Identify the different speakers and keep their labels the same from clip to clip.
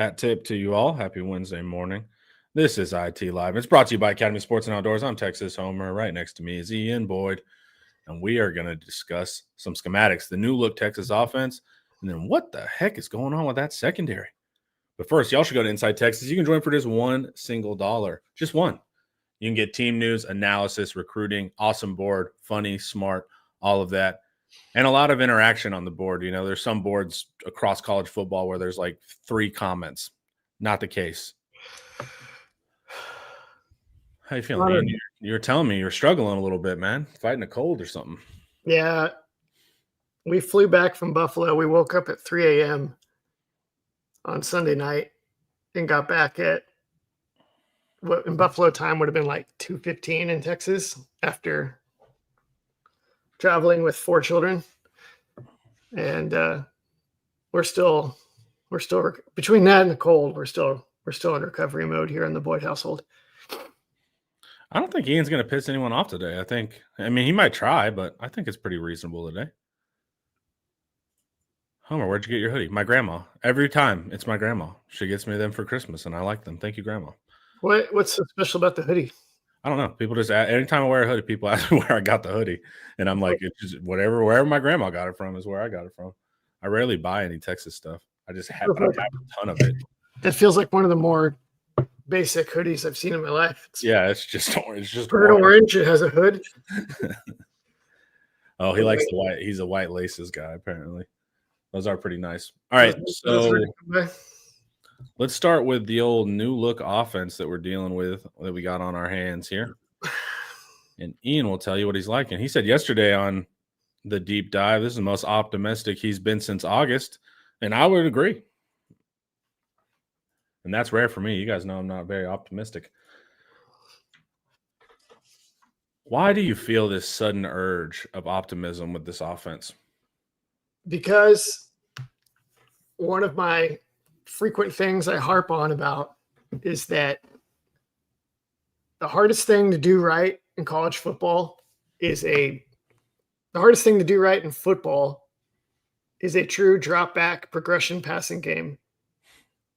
Speaker 1: Hat tip to you all. Happy Wednesday morning. This is IT Live. It's brought to you by Academy Sports and Outdoors. I'm Texas Homer. Right next to me is Ian Boyd. And we are going to discuss some schematics, the new look Texas offense, and then what the heck is going on with that secondary. But first, y'all should go to Inside Texas. You can join for just $1 single. Just one. You can get team news, analysis, recruiting, awesome board, funny, smart, all of that. And a lot of interaction on the board. You know, there's some boards across college football where there's like 3 comments. Not the case. How you feeling, Ian? You were telling me you're struggling a little bit, man. Fighting a cold or something.
Speaker 2: Yeah. We flew back from Buffalo. We woke up at 3 a.m. on Sunday night and got back at what in Buffalo time would have been like 2:15 in Texas after traveling with 4 children. And we're still between that and the cold, we're still in recovery mode here in the Boyd household.
Speaker 1: I don't think Ian's going to piss anyone off today. I mean, he might try, but I think it's pretty reasonable today. Homer, where'd you get your hoodie? My grandma. Every time it's my grandma. She gets me them for Christmas, and I like them. Thank you, Grandma.
Speaker 2: What's so special about the hoodie?
Speaker 1: I don't know. People just anytime I wear a hoodie, people ask me where I got the hoodie, and I'm like, it's just wherever my grandma got it from is where I got it from. I rarely buy any Texas stuff. I just have a ton of it.
Speaker 2: It feels like one of the more basic hoodies I've seen in my life.
Speaker 1: It's just
Speaker 2: burnt orange. It has a hood.
Speaker 1: Oh, he likes the white. He's a white laces guy, apparently. Those are pretty nice. All right, so let's start with the old new look offense that we're dealing with, that we got on our hands here. And Ian will tell you what he's like. And he said yesterday on the deep dive, this is the most optimistic he's been since August. And I would agree. And that's rare for me. You guys know I'm not very optimistic. Why do you feel this sudden urge of optimism with this offense?
Speaker 2: Because one of my frequent things I harp on about is that the hardest thing to do right in college football the hardest thing to do right in football is a true drop back progression passing game.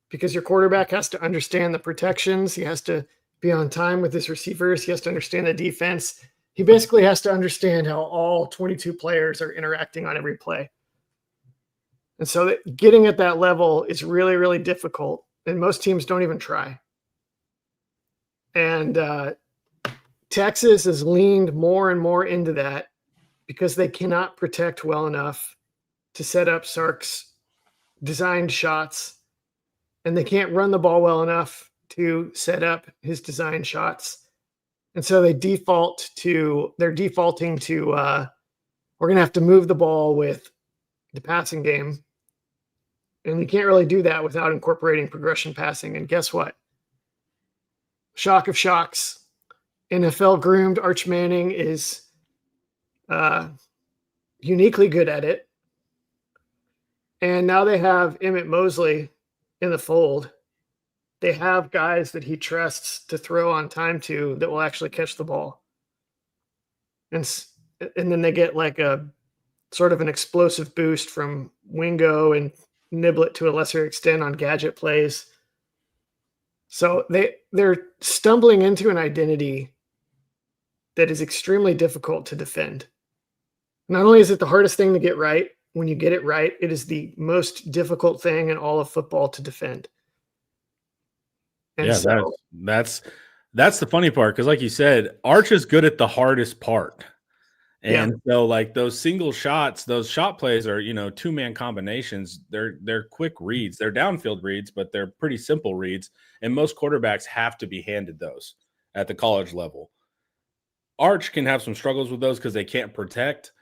Speaker 2: Because your quarterback has to understand the protections. He has to be on time with his receivers. He has to understand the defense. He basically has to understand how all 22 players are interacting on every play. And so getting at that level is really, really difficult. And most teams don't even try. And Texas has leaned more and more into that because they cannot protect well enough to set up Sark's designed shots. And they can't run the ball well enough to set up his design shots. And so they're defaulting to, we're going to have to move the ball with the passing game. And you can't really do that without incorporating progression passing. And guess what? Shock of shocks. NFL groomed Arch Manning is uniquely good at it. And now they have Emmett Mosley in the fold. They have guys that he trusts to throw on time to that will actually catch the ball. And then they get like a sort of an explosive boost from Wingo and Niblet to a lesser extent on gadget plays. So they're stumbling into an identity that is extremely difficult to defend. Not only is it the hardest thing to get right, when you get it right, it is the most difficult thing in all of football to defend. And
Speaker 1: that's the funny part, because like you said, Arch is good at the hardest part. And so like those single shots, those shot plays are, 2-man combinations. They're quick reads. They're downfield reads, but they're pretty simple reads. And most quarterbacks have to be handed those at the college level. Arch can have some struggles with those because they can't protect,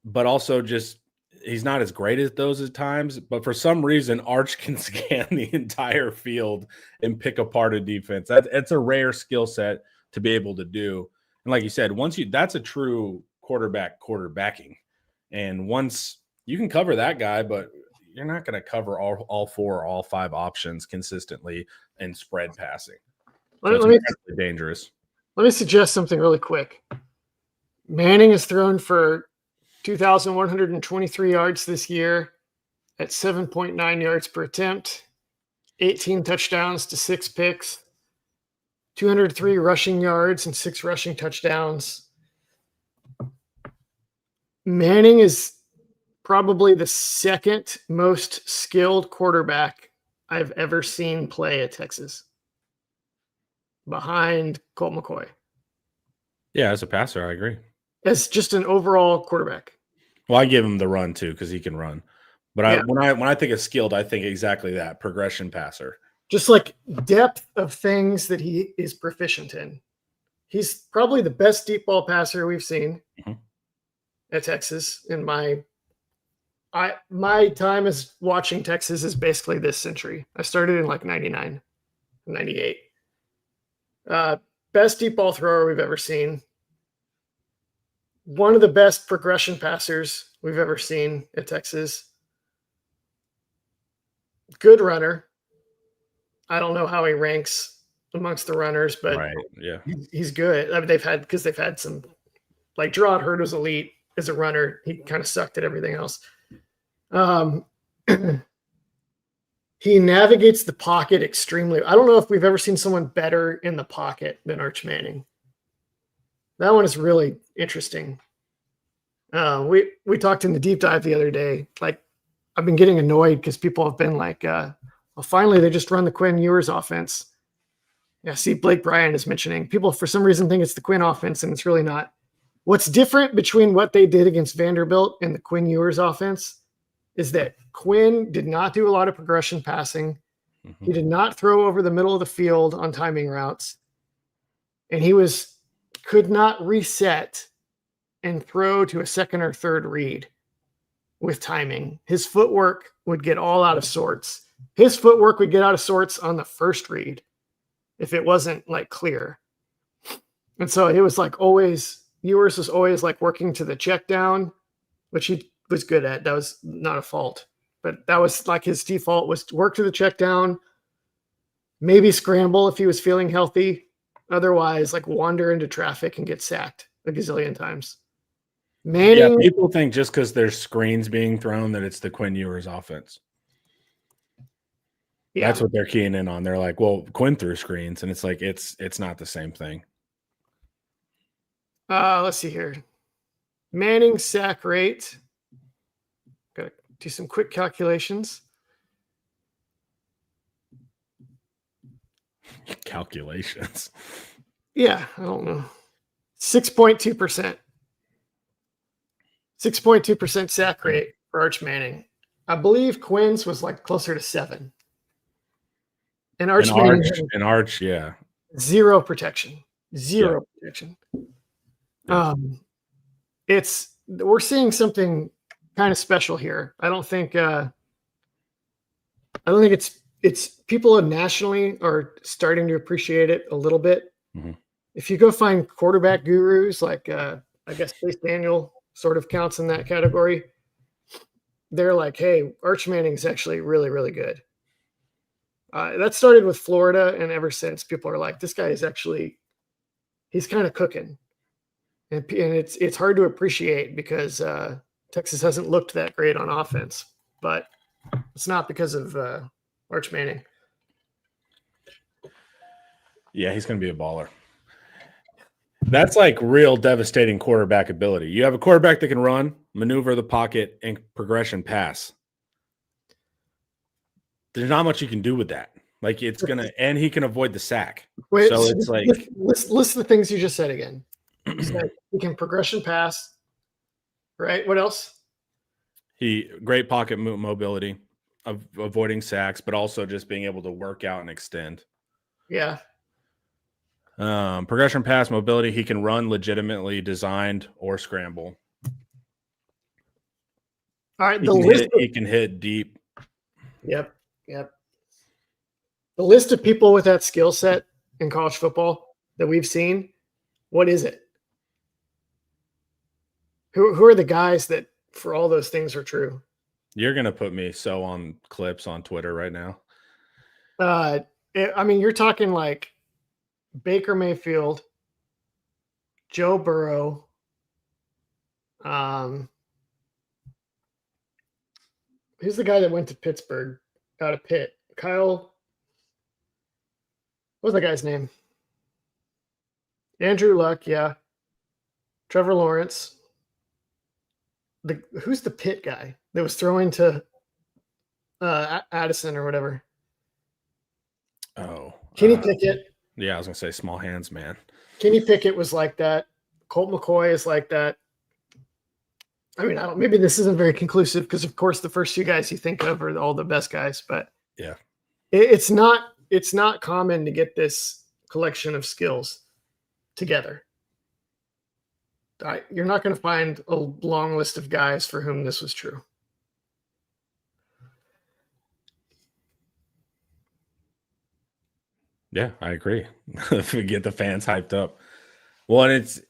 Speaker 1: but also just he's not as great at those at times. But for some reason, Arch can scan the entire field and pick apart a defense. It's a rare skill set to be able to do. And like you said, that's a true quarterbacking. And once you can cover that guy, but you're not going to cover all 4 or all 5 options consistently in spread passing. So it's dangerous.
Speaker 2: Let me suggest something really quick. Manning has thrown for 2,123 yards this year at 7.9 yards per attempt. 18 touchdowns to 6 picks, 203 rushing yards and 6 rushing touchdowns. Manning is probably the second most skilled quarterback I've ever seen play at Texas, behind Colt McCoy.
Speaker 1: Yeah, as a passer, I agree.
Speaker 2: As just an overall quarterback.
Speaker 1: Well, I give him the run too because he can run. But
Speaker 2: Yeah.
Speaker 1: when I think of skilled, I think exactly that progression passer.
Speaker 2: Just like depth of things that he is proficient in. He's probably the best deep ball passer we've seen at Texas. In my time as watching Texas is basically this century. I started in like 99, 98. Best deep ball thrower we've ever seen. One of the best progression passers we've ever seen at Texas. Good runner. I don't know how he ranks amongst the runners, but
Speaker 1: Right. Yeah.
Speaker 2: he's good. I mean, they've had some, like Gerard Hurd was elite as a runner. He kind of sucked at everything else. He navigates the pocket extremely. I don't know if we've ever seen someone better in the pocket than Arch Manning. That one is really interesting. We talked in the deep dive the other day. Like, I've been getting annoyed because people have been like, well, finally they just run the Quinn Ewers offense. Yeah, see, Blake Bryan is mentioning people for some reason think it's the Quinn offense, and it's really not. What's different between what they did against Vanderbilt and the Quinn Ewers offense is that Quinn did not do a lot of progression passing. He did not throw over the middle of the field on timing routes. And he could not reset and throw to a second or third read with timing. His footwork would get all out of sorts. His footwork would get out of sorts on the first read if it wasn't like clear. And so it was like always, Ewers was always like working to the check down, which he was good at. That was not a fault, but that was like his default was to work to the check down, maybe scramble if he was feeling healthy. Otherwise, like wander into traffic and get sacked a gazillion times. Manning,
Speaker 1: Yeah, people think just because there's screens being thrown that it's the Quinn Ewers offense. Yeah. That's what they're keying in on. They're like, well, Quinn threw screens, and it's like it's not the same thing.
Speaker 2: Let's see here. Manning sack rate. Gotta do some quick calculations.
Speaker 1: Calculations.
Speaker 2: Yeah, I don't know. 6.2%. 6.2% sack rate for Arch Manning. I believe Quinn's was like closer to 7. And Arch
Speaker 1: yeah.
Speaker 2: Zero protection. Zero protection.
Speaker 1: Yeah.
Speaker 2: We're seeing something kind of special here. I don't think it's people nationally are starting to appreciate it a little bit. Mm-hmm. If you go find quarterback gurus, like I guess Chase Daniel sort of counts in that category, they're like, hey, Arch Manning's actually really, really good. That started with Florida, and ever since, people are like, this guy is actually, he's kind of cooking. And it's hard to appreciate because Texas hasn't looked that great on offense, but it's not because of Arch Manning.
Speaker 1: Yeah, he's going to be a baller. That's like real devastating quarterback ability. You have a quarterback that can run, maneuver the pocket, and progression pass. There's not much you can do with that. Like it's going to – and he can avoid the sack.
Speaker 2: Wait,
Speaker 1: so it's like –
Speaker 2: list the things you just said again. You said he can progression pass, right? What else?
Speaker 1: Great pocket mobility, avoiding sacks, but also just being able to work out and extend.
Speaker 2: Yeah.
Speaker 1: Progression pass mobility. He can run legitimately designed or scramble.
Speaker 2: All right.
Speaker 1: He can hit deep.
Speaker 2: Yep. The list of people with that skill set in college football that we've seen, what is it? Who are the guys that for all those things are true?
Speaker 1: You're going to put me on clips on Twitter right now.
Speaker 2: I mean, you're talking like Baker Mayfield, Joe Burrow, who's the guy that went to Pittsburgh out of Pitt? Kyle What was that guy's name? Andrew Luck, yeah. Trevor Lawrence. Who's the Pitt guy that was throwing to Addison or whatever?
Speaker 1: Oh,
Speaker 2: Kenny Pickett.
Speaker 1: Yeah, I was gonna say small hands, man.
Speaker 2: Kenny Pickett was like that. Colt McCoy is like that. I mean, maybe this isn't very conclusive because, of course, the first few guys you think of are all the best guys. But
Speaker 1: yeah,
Speaker 2: it's not common to get this collection of skills together. You're not going to find a long list of guys for whom this was true.
Speaker 1: Yeah, I agree. If we get the fans hyped up. Well, and it's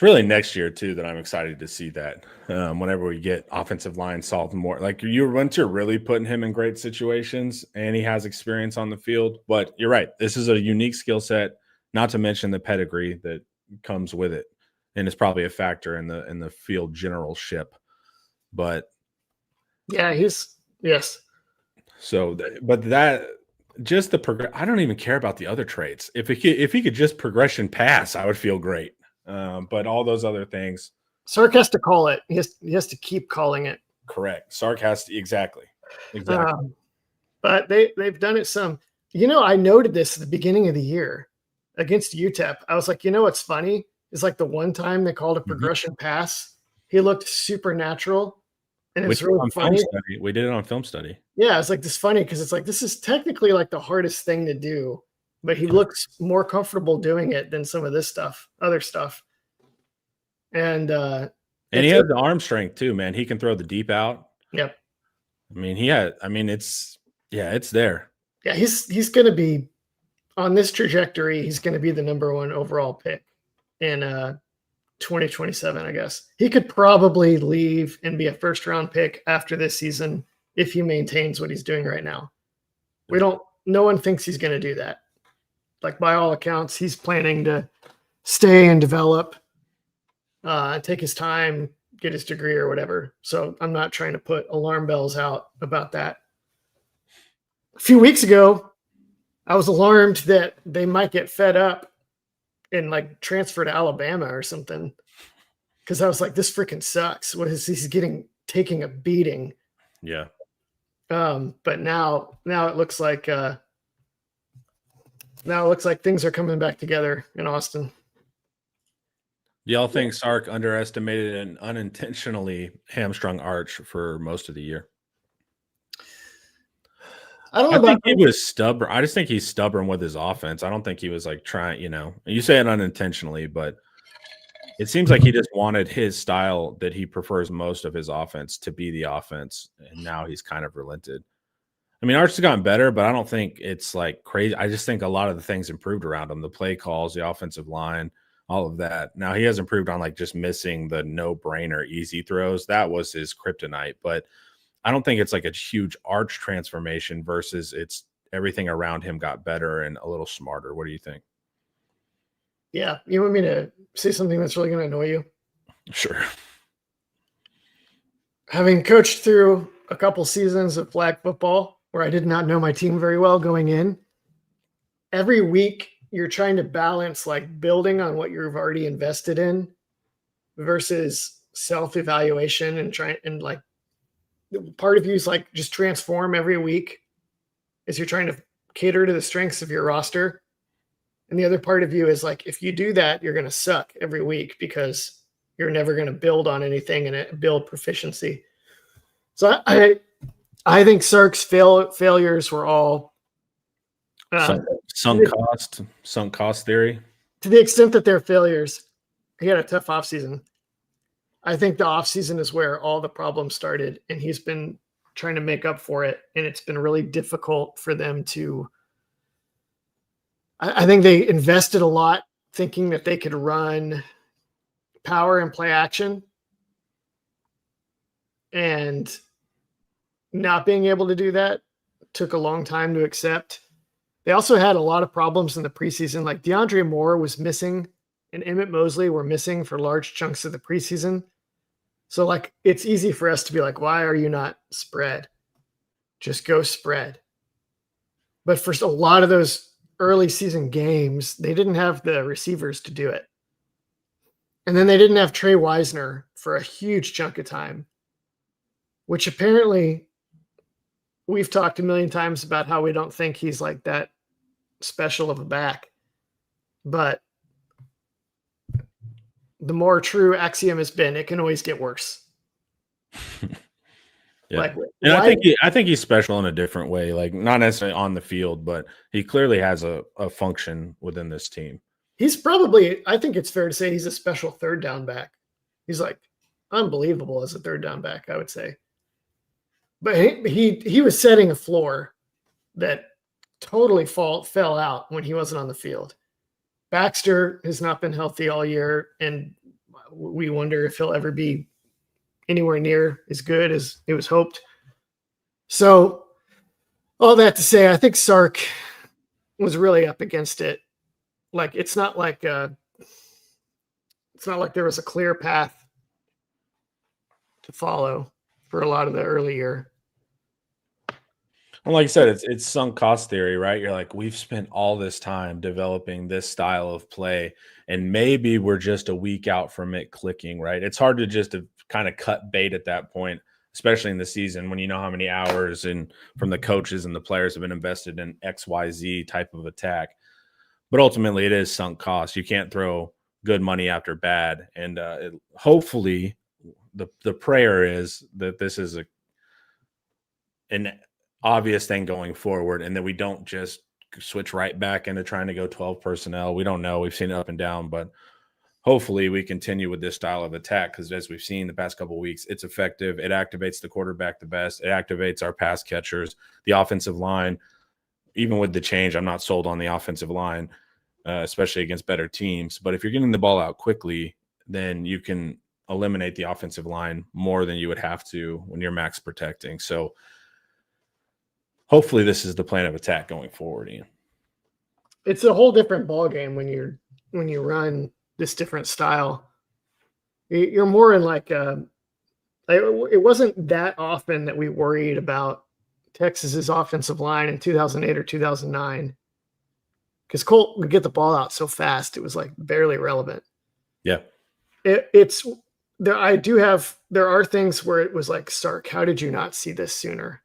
Speaker 1: really next year too that I'm excited to see that. Whenever we get offensive line solved more, like once you're really putting him in great situations and he has experience on the field. But you're right, this is a unique skill set. Not to mention the pedigree that comes with it, and it's probably a factor in the field generalship. But
Speaker 2: yeah, yes.
Speaker 1: So, but that just I don't even care about the other traits. If he could just progression pass, I would feel great. But all those other things,
Speaker 2: Sark has to call it. He has to keep calling it.
Speaker 1: Correct. Sark has to exactly.
Speaker 2: But they've done it some. I noted this at the beginning of the year against UTEP. I was like, what's funny is like the one time they called a progression pass, he looked supernatural. And it's really funny.
Speaker 1: We did it on film study.
Speaker 2: Yeah, it's like this funny because it's like this is technically like the hardest thing to do, but he looks more comfortable doing it than some of this other stuff. And
Speaker 1: he has the arm strength too, man. He can throw the deep out.
Speaker 2: Yep.
Speaker 1: It's there.
Speaker 2: Yeah, he's going to be on this trajectory. He's going to be the number 1 overall pick in 2027, I guess. He could probably leave and be a first-round pick after this season if he maintains what he's doing right now. No one thinks he's going to do that. Like, by all accounts, he's planning to stay and develop, take his time, get his degree or whatever. So I'm not trying to put alarm bells out about that. A few weeks ago, I was alarmed that they might get fed up and like transfer to Alabama or something. Cause I was like, this freaking sucks. What is he's taking a beating.
Speaker 1: Yeah.
Speaker 2: But now it looks like things are coming back together in Austin.
Speaker 1: Do y'all think Sark underestimated and unintentionally hamstrung Arch for most of the year? I think he was stubborn. I just think he's stubborn with his offense. I don't think he was like trying, you say it unintentionally, but it seems like he just wanted his style that he prefers most of his offense to be the offense. And now he's kind of relented. I mean, Arch has gotten better, but I don't think it's like crazy. I just think a lot of the things improved around him, the play calls, the offensive line, all of that. Now he has improved on like just missing the no-brainer easy throws. That was his kryptonite, but I don't think it's like a huge Arch transformation versus it's everything around him got better and a little smarter. What do you think?
Speaker 2: Yeah. You want me to say something that's really going to annoy you?
Speaker 1: Sure.
Speaker 2: Having coached through a couple seasons of flag football where I did not know my team very well going in, every week you're trying to balance like building on what you've already invested in versus self-evaluation and like part of you is like just transform every week as you're trying to cater to the strengths of your roster. And the other part of you is like, if you do that, you're going to suck every week because you're never going to build on anything and build proficiency. So I think Sark's failures were all
Speaker 1: sunk cost theory.
Speaker 2: To the extent that they're failures, he had a tough offseason. I think the offseason is where all the problems started, and he's been trying to make up for it. And it's been really difficult for them to, I think they invested a lot thinking that they could run power and play action, and not being able to do that took a long time to accept. They also had a lot of problems in the preseason. Like DeAndre Moore was missing and Emmett Mosley were missing for large chunks of the preseason. So like, it's easy for us to be like, why are you not spread? Just go spread. But for a lot of those early season games, they didn't have the receivers to do it. And then they didn't have Trey Wisner for a huge chunk of time, which apparently we've talked a million times about how we don't think he's like that special of a back. But the more true Axiom has been, it can always get worse.
Speaker 1: Yeah. Like, and I think he's special in a different way, like not necessarily on the field, but he clearly has a function within this team.
Speaker 2: He's probably, I think it's fair to say he's a special third down back. He's like unbelievable as a third down back, I would say. But he was setting a floor that totally fell out when he wasn't on the field. Baxter has not been healthy all year, and we wonder if he'll ever be anywhere near as good as it was hoped. So all that to say, I think Sark was really up against it. Like, it's not like there was a clear path to follow for a lot of the early year.
Speaker 1: Well, like I said, it's sunk cost theory, right? You're like, we've spent all this time developing this style of play, and maybe we're just a week out from it clicking, right? It's hard to just kind of cut bait at that point, especially in the season when you know how many hours and from the coaches and the players have been invested in XYZ type of attack. But ultimately, it is sunk cost. You can't throw good money after bad. And hopefully, the prayer is that this is an obvious thing going forward, and that we don't just switch right back into trying to go 12 personnel. We don't know. We've seen it up and down, but hopefully we continue with this style of attack, because as we've seen the past couple of weeks, it's effective. It activates the quarterback the best. It activates our pass catchers, the offensive line. Even with the change, I'm not sold on the offensive line, especially against better teams. But if you're getting the ball out quickly, then you can eliminate the offensive line more than you would have to when you're max protecting. So hopefully this is the plan of attack going forward, Ian.
Speaker 2: It's a whole different ball game when you run this different style. You're more in like it wasn't that often that we worried about Texas's offensive line in 2008 or 2009, because Colt would get the ball out so fast it was like barely relevant.
Speaker 1: Yeah,
Speaker 2: it's there. There are things where it was like, Sark, how did you not see this sooner?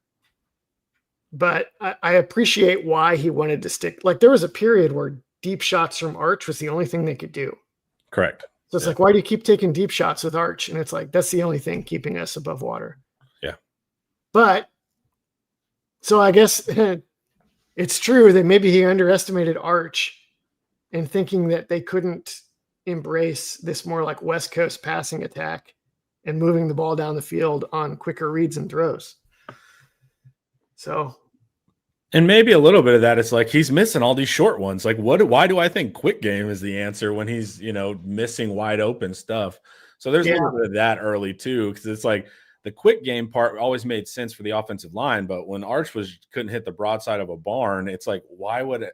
Speaker 2: But I appreciate why he wanted to stick. Like, there was a period where deep shots from Arch was the only thing they could do.
Speaker 1: Correct.
Speaker 2: So it's like, why do you keep taking deep shots with Arch? And it's like, that's the only thing keeping us above water.
Speaker 1: Yeah.
Speaker 2: But so I guess it's true that maybe he underestimated Arch in thinking that they couldn't embrace this more like West Coast passing attack and moving the ball down the field on quicker reads and throws. So,
Speaker 1: and maybe a little bit of that, it's like he's missing all these short ones. Like, why do I think quick game is the answer when he's, missing wide open stuff? So there's a little bit of that early too, because it's like the quick game part always made sense for the offensive line, but when Arch couldn't hit the broadside of a barn, it's like, why would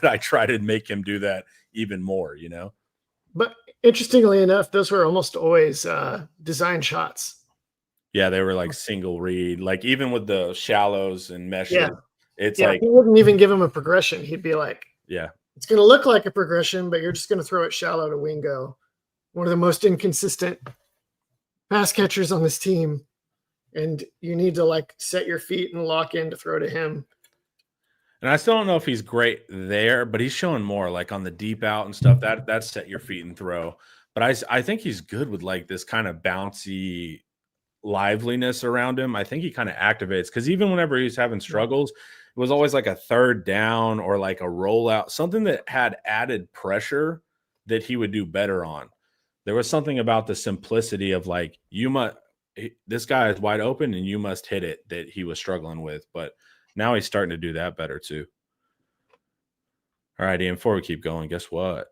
Speaker 1: I try to make him do that even more?
Speaker 2: But interestingly enough, those were almost always design shots.
Speaker 1: Yeah, they were like single read, like even with the shallows and meshes. It's like
Speaker 2: he wouldn't even give him a progression. He'd be like,
Speaker 1: yeah,
Speaker 2: it's going to look like a progression, but you're just going to throw it shallow to Wingo, one of the most inconsistent pass catchers on this team. And you need to like set your feet and lock in to throw to him.
Speaker 1: And I still don't know if he's great there, but he's showing more like on the deep out and stuff. That's set your feet and throw. But I think he's good with like this kind of bouncy liveliness around him. I think he kind of activates, because even whenever he's having struggles, it was always like a third down or like a rollout, something that had added pressure that he would do better on. There was something about the simplicity of like, this guy is wide open and you must hit it, that he was struggling with. But now he's starting to do that better too. All right, Ian, before we keep going, guess what?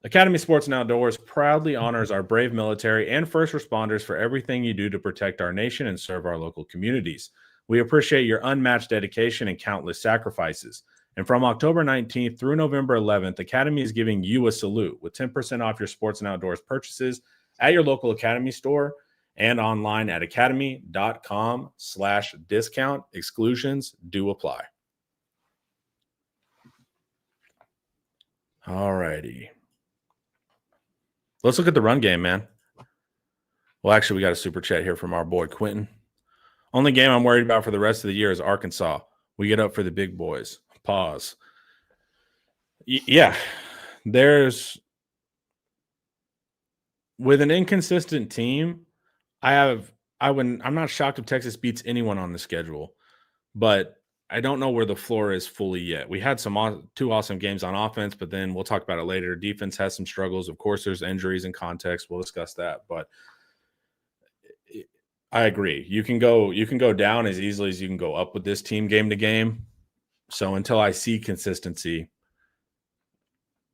Speaker 1: Academy Sports and Outdoors proudly honors our brave military and first responders for everything you do to protect our nation and serve our local communities. We appreciate your unmatched dedication and countless sacrifices. And from October 19th through November 11th, Academy is giving you a salute with 10% off your sports and outdoors purchases at your local Academy store and online at academy.com/discount. Exclusions do apply. All righty. Let's look at the run game, man. Well, actually, we got a super chat here from our boy Quentin. Only game I'm worried about for the rest of the year is Arkansas. We get up for the big boys. Pause. Yeah, there's with an inconsistent team. I'm not shocked if Texas beats anyone on the schedule, but I don't know where the floor is fully yet. We had two awesome games on offense, but then we'll talk about it later. Defense has some struggles. Of course, there's injuries and context. We'll discuss that, but I agree. You can go down as easily as you can go up with this team game to game. So until I see consistency,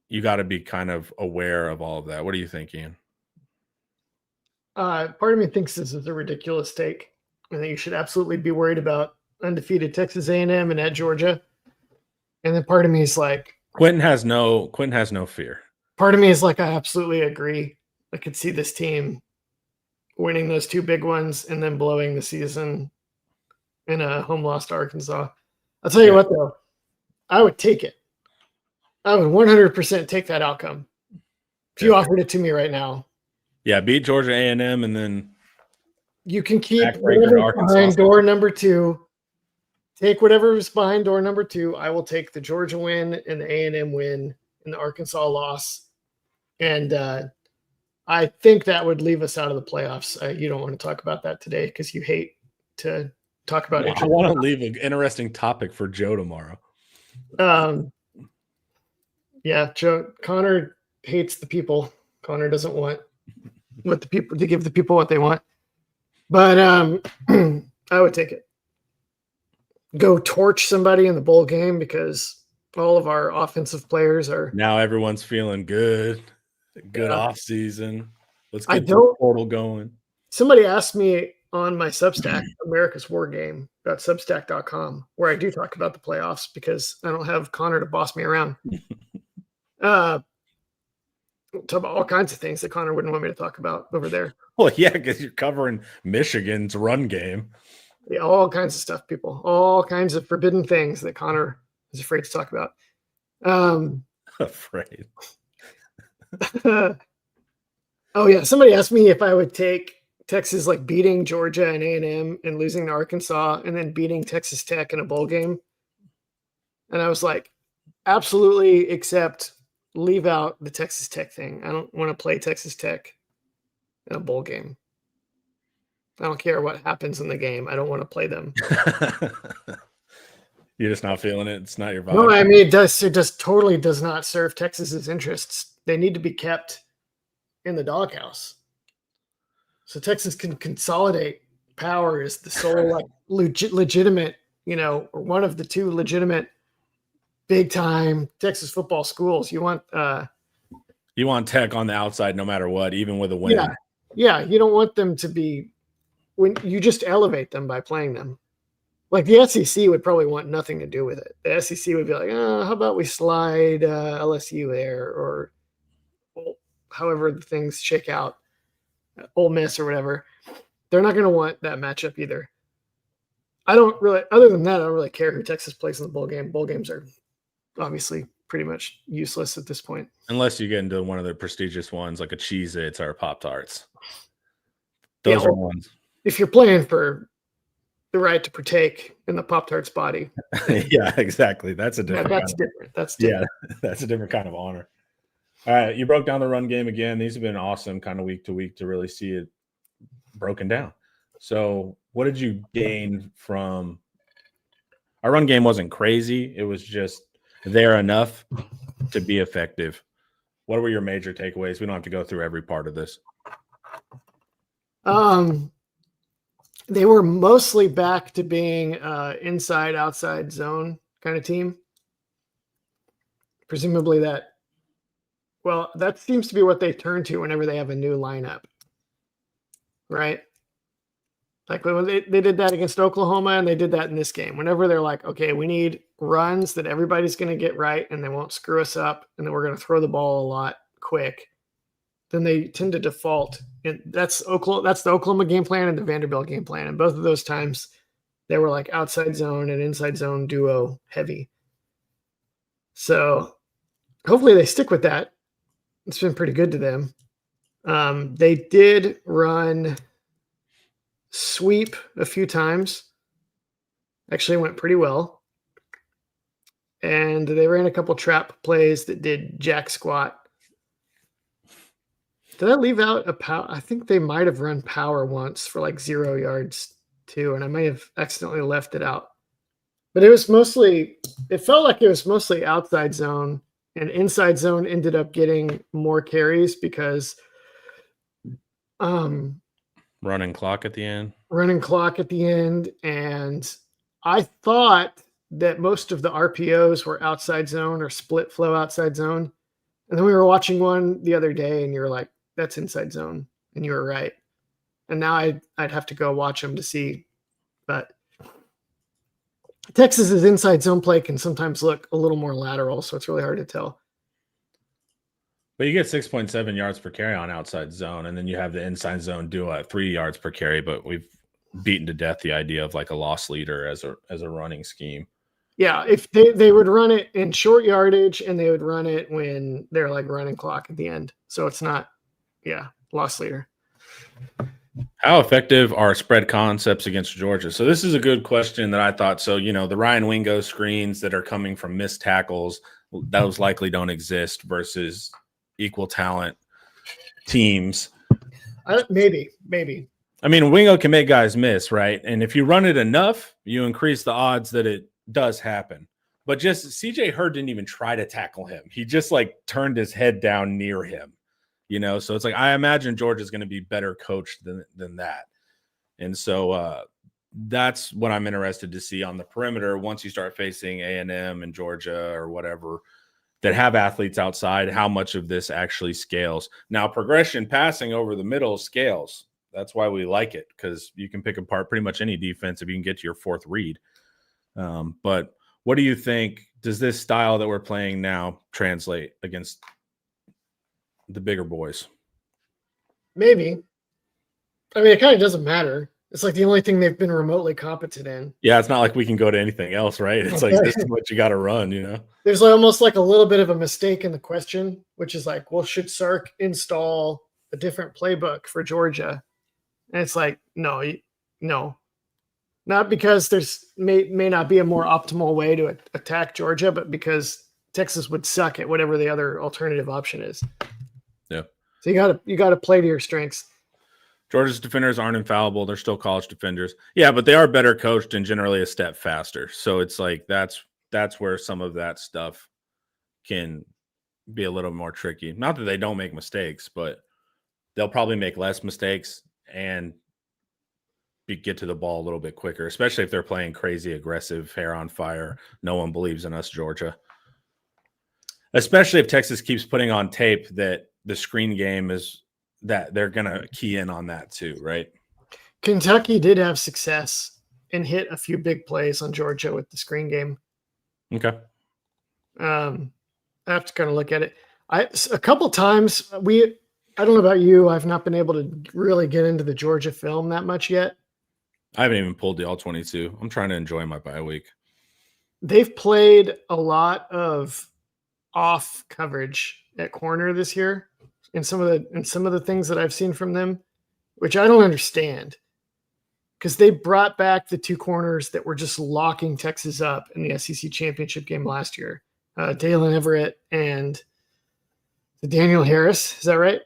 Speaker 1: you got to be kind of aware of all of that. What do you think, Ian?
Speaker 2: Part of me thinks this is a ridiculous take, and that you should absolutely be worried about undefeated Texas A&M and at Georgia. And then part of me is like,
Speaker 1: Quentin has no fear.
Speaker 2: Part of me is like, I absolutely agree. I could see this team winning those two big ones and then blowing the season in a home loss to Arkansas. I'll tell you what, though, I would take it. I would 100% take that outcome. If you offered it to me right now.
Speaker 1: Yeah, beat Georgia A&M, and then
Speaker 2: you can keep whatever behind door number 2. Take whatever's behind door number 2. I will take the Georgia win and the A&M win and the Arkansas loss. And I think that would leave us out of the playoffs. You don't want to talk about that today because you hate to talk about it.
Speaker 1: I want to leave an interesting topic for Joe tomorrow.
Speaker 2: Yeah, Joe. Connor hates the people. Connor doesn't want what the people to give the people what they want. But I would take it. Go torch somebody in the bowl game because all of our offensive players are
Speaker 1: now. Everyone's feeling good. Good off season. Let's get
Speaker 2: the
Speaker 1: portal going.
Speaker 2: Somebody asked me on my Substack, America's War Game.substack.com, where I do talk about the playoffs because I don't have Connor to boss me around. Talk about all kinds of things that Connor wouldn't want me to talk about over there.
Speaker 1: Well, yeah, because you're covering Michigan's run game.
Speaker 2: Yeah, all kinds of stuff, people. All kinds of forbidden things that Connor is afraid to talk about.
Speaker 1: Afraid.
Speaker 2: Oh yeah, somebody asked me if I would take Texas like beating Georgia and A&M and losing to Arkansas and then beating Texas Tech in a bowl game. And I was like, absolutely, except leave out the Texas Tech thing. I don't want to play Texas Tech in a bowl game. I don't care what happens in the game. I don't want to play them.
Speaker 1: You're just not feeling it. It's not your vibe.
Speaker 2: No, I mean, it just totally does not serve Texas's interests. They need to be kept in the doghouse. So Texas can consolidate power as the sole like legitimate, or one of the two legitimate big time Texas football schools. You want
Speaker 1: Tech on the outside no matter what, even with a win.
Speaker 2: Yeah. You don't want them to be when you just elevate them by playing them. Like the SEC would probably want nothing to do with it. The SEC would be like, how about we slide LSU there or however the things shake out, Ole Miss or whatever. They're not going to want that matchup either. Other than that, I don't really care who Texas plays in the bowl game. Bowl games are obviously pretty much useless at this point.
Speaker 1: Unless you get into one of the prestigious ones like a Cheez-Its or Pop-Tarts. Those are ones.
Speaker 2: If you're playing for the right to partake in the Pop-Tarts body.
Speaker 1: Yeah, exactly. That's different.
Speaker 2: That's different.
Speaker 1: Yeah, that's a different kind of honor. All right, you broke down the run game again. These have been awesome kind of week to week to really see it broken down. So what did you gain from – our run game wasn't crazy. It was just there enough to be effective. What were your major takeaways? We don't have to go through every part of this.
Speaker 2: They were mostly back to being inside, outside zone kind of team. Presumably that seems to be what they turn to whenever they have a new lineup, right? Like when they did that against Oklahoma and they did that in this game. Whenever they're like, okay, we need runs that everybody's going to get right and they won't screw us up and then we're going to throw the ball a lot quick, then they tend to default. And that's the Oklahoma game plan and the Vanderbilt game plan. And both of those times they were like outside zone and inside zone duo heavy. So hopefully they stick with that. It's been pretty good to them. They did run sweep a few times. Actually went pretty well. And they ran a couple trap plays that did jack squat. Did I leave out a power? I think they might have run power once for like 0 yards too, and I may have accidentally left it out. But it felt like it was mostly outside zone, and inside zone ended up getting more carries because
Speaker 1: running clock at the end.
Speaker 2: And I thought that most of the RPOs were outside zone or split flow outside zone. And then we were watching one the other day and you were like, that's inside zone. And you were right. And now I'd have to go watch them to see. But Texas's inside zone play can sometimes look a little more lateral, so it's really hard to tell.
Speaker 1: But you get 6.7 yards per carry on outside zone, and then you have the inside zone do 3 yards per carry. But we've beaten to death the idea of like a loss leader as a running scheme.
Speaker 2: Yeah, if they would run it in short yardage, and they would run it when they're like running clock at the end. So it's not, loss leader.
Speaker 1: How effective are spread concepts against Georgia? So this is a good question that I thought. So, the Ryan Wingo screens that are coming from missed tackles, those likely don't exist versus equal talent teams.
Speaker 2: Maybe.
Speaker 1: I mean, Wingo can make guys miss, right? And if you run it enough, you increase the odds that it does happen. But just CJ Hurd didn't even try to tackle him. He just like turned his head down near him. So it's like I imagine Georgia's going to be better coached than that. And so that's what I'm interested to see on the perimeter once you start facing A&M and Georgia or whatever that have athletes outside, how much of this actually scales. Now, progression passing over the middle scales. That's why we like it, because you can pick apart pretty much any defense if you can get to your fourth read. But what do you think? Does this style that we're playing now translate against the bigger boys?
Speaker 2: Maybe. I mean, it kind of doesn't matter. It's like the only thing they've been remotely competent in.
Speaker 1: Yeah, it's not like we can go to anything else, right? It's like this is what you got to run,
Speaker 2: There's almost like a little bit of a mistake in the question, which is like, well, should Sark install a different playbook for Georgia? And it's like, no. Not because there's may not be a more optimal way to attack Georgia, but because Texas would suck at whatever the other alternative option is.
Speaker 1: Yeah.
Speaker 2: So you gotta play to your strengths.
Speaker 1: Georgia's defenders aren't infallible. They're still college defenders. Yeah, but they are better coached and generally a step faster. So it's like that's where some of that stuff can be a little more tricky. Not that they don't make mistakes, but they'll probably make less mistakes and get to the ball a little bit quicker, especially if they're playing crazy, aggressive, hair on fire. No one believes in us, Georgia. Especially if Texas keeps putting on tape that the screen game is that they're going to key in on that too, right?
Speaker 2: Kentucky did have success and hit a few big plays on Georgia with the screen game.
Speaker 1: Okay.
Speaker 2: I have to kind of look at it. A couple times I don't know about you. I've not been able to really get into the Georgia film that much yet.
Speaker 1: I haven't even pulled the all-22. I'm trying to enjoy my bye week.
Speaker 2: They've played a lot of off coverage at corner this year in some of the things that I've seen from them, which I don't understand, because they brought back the two corners that were just locking Texas up in the SEC championship game last year, Dalen Everett and Daniel Harris. Is that right?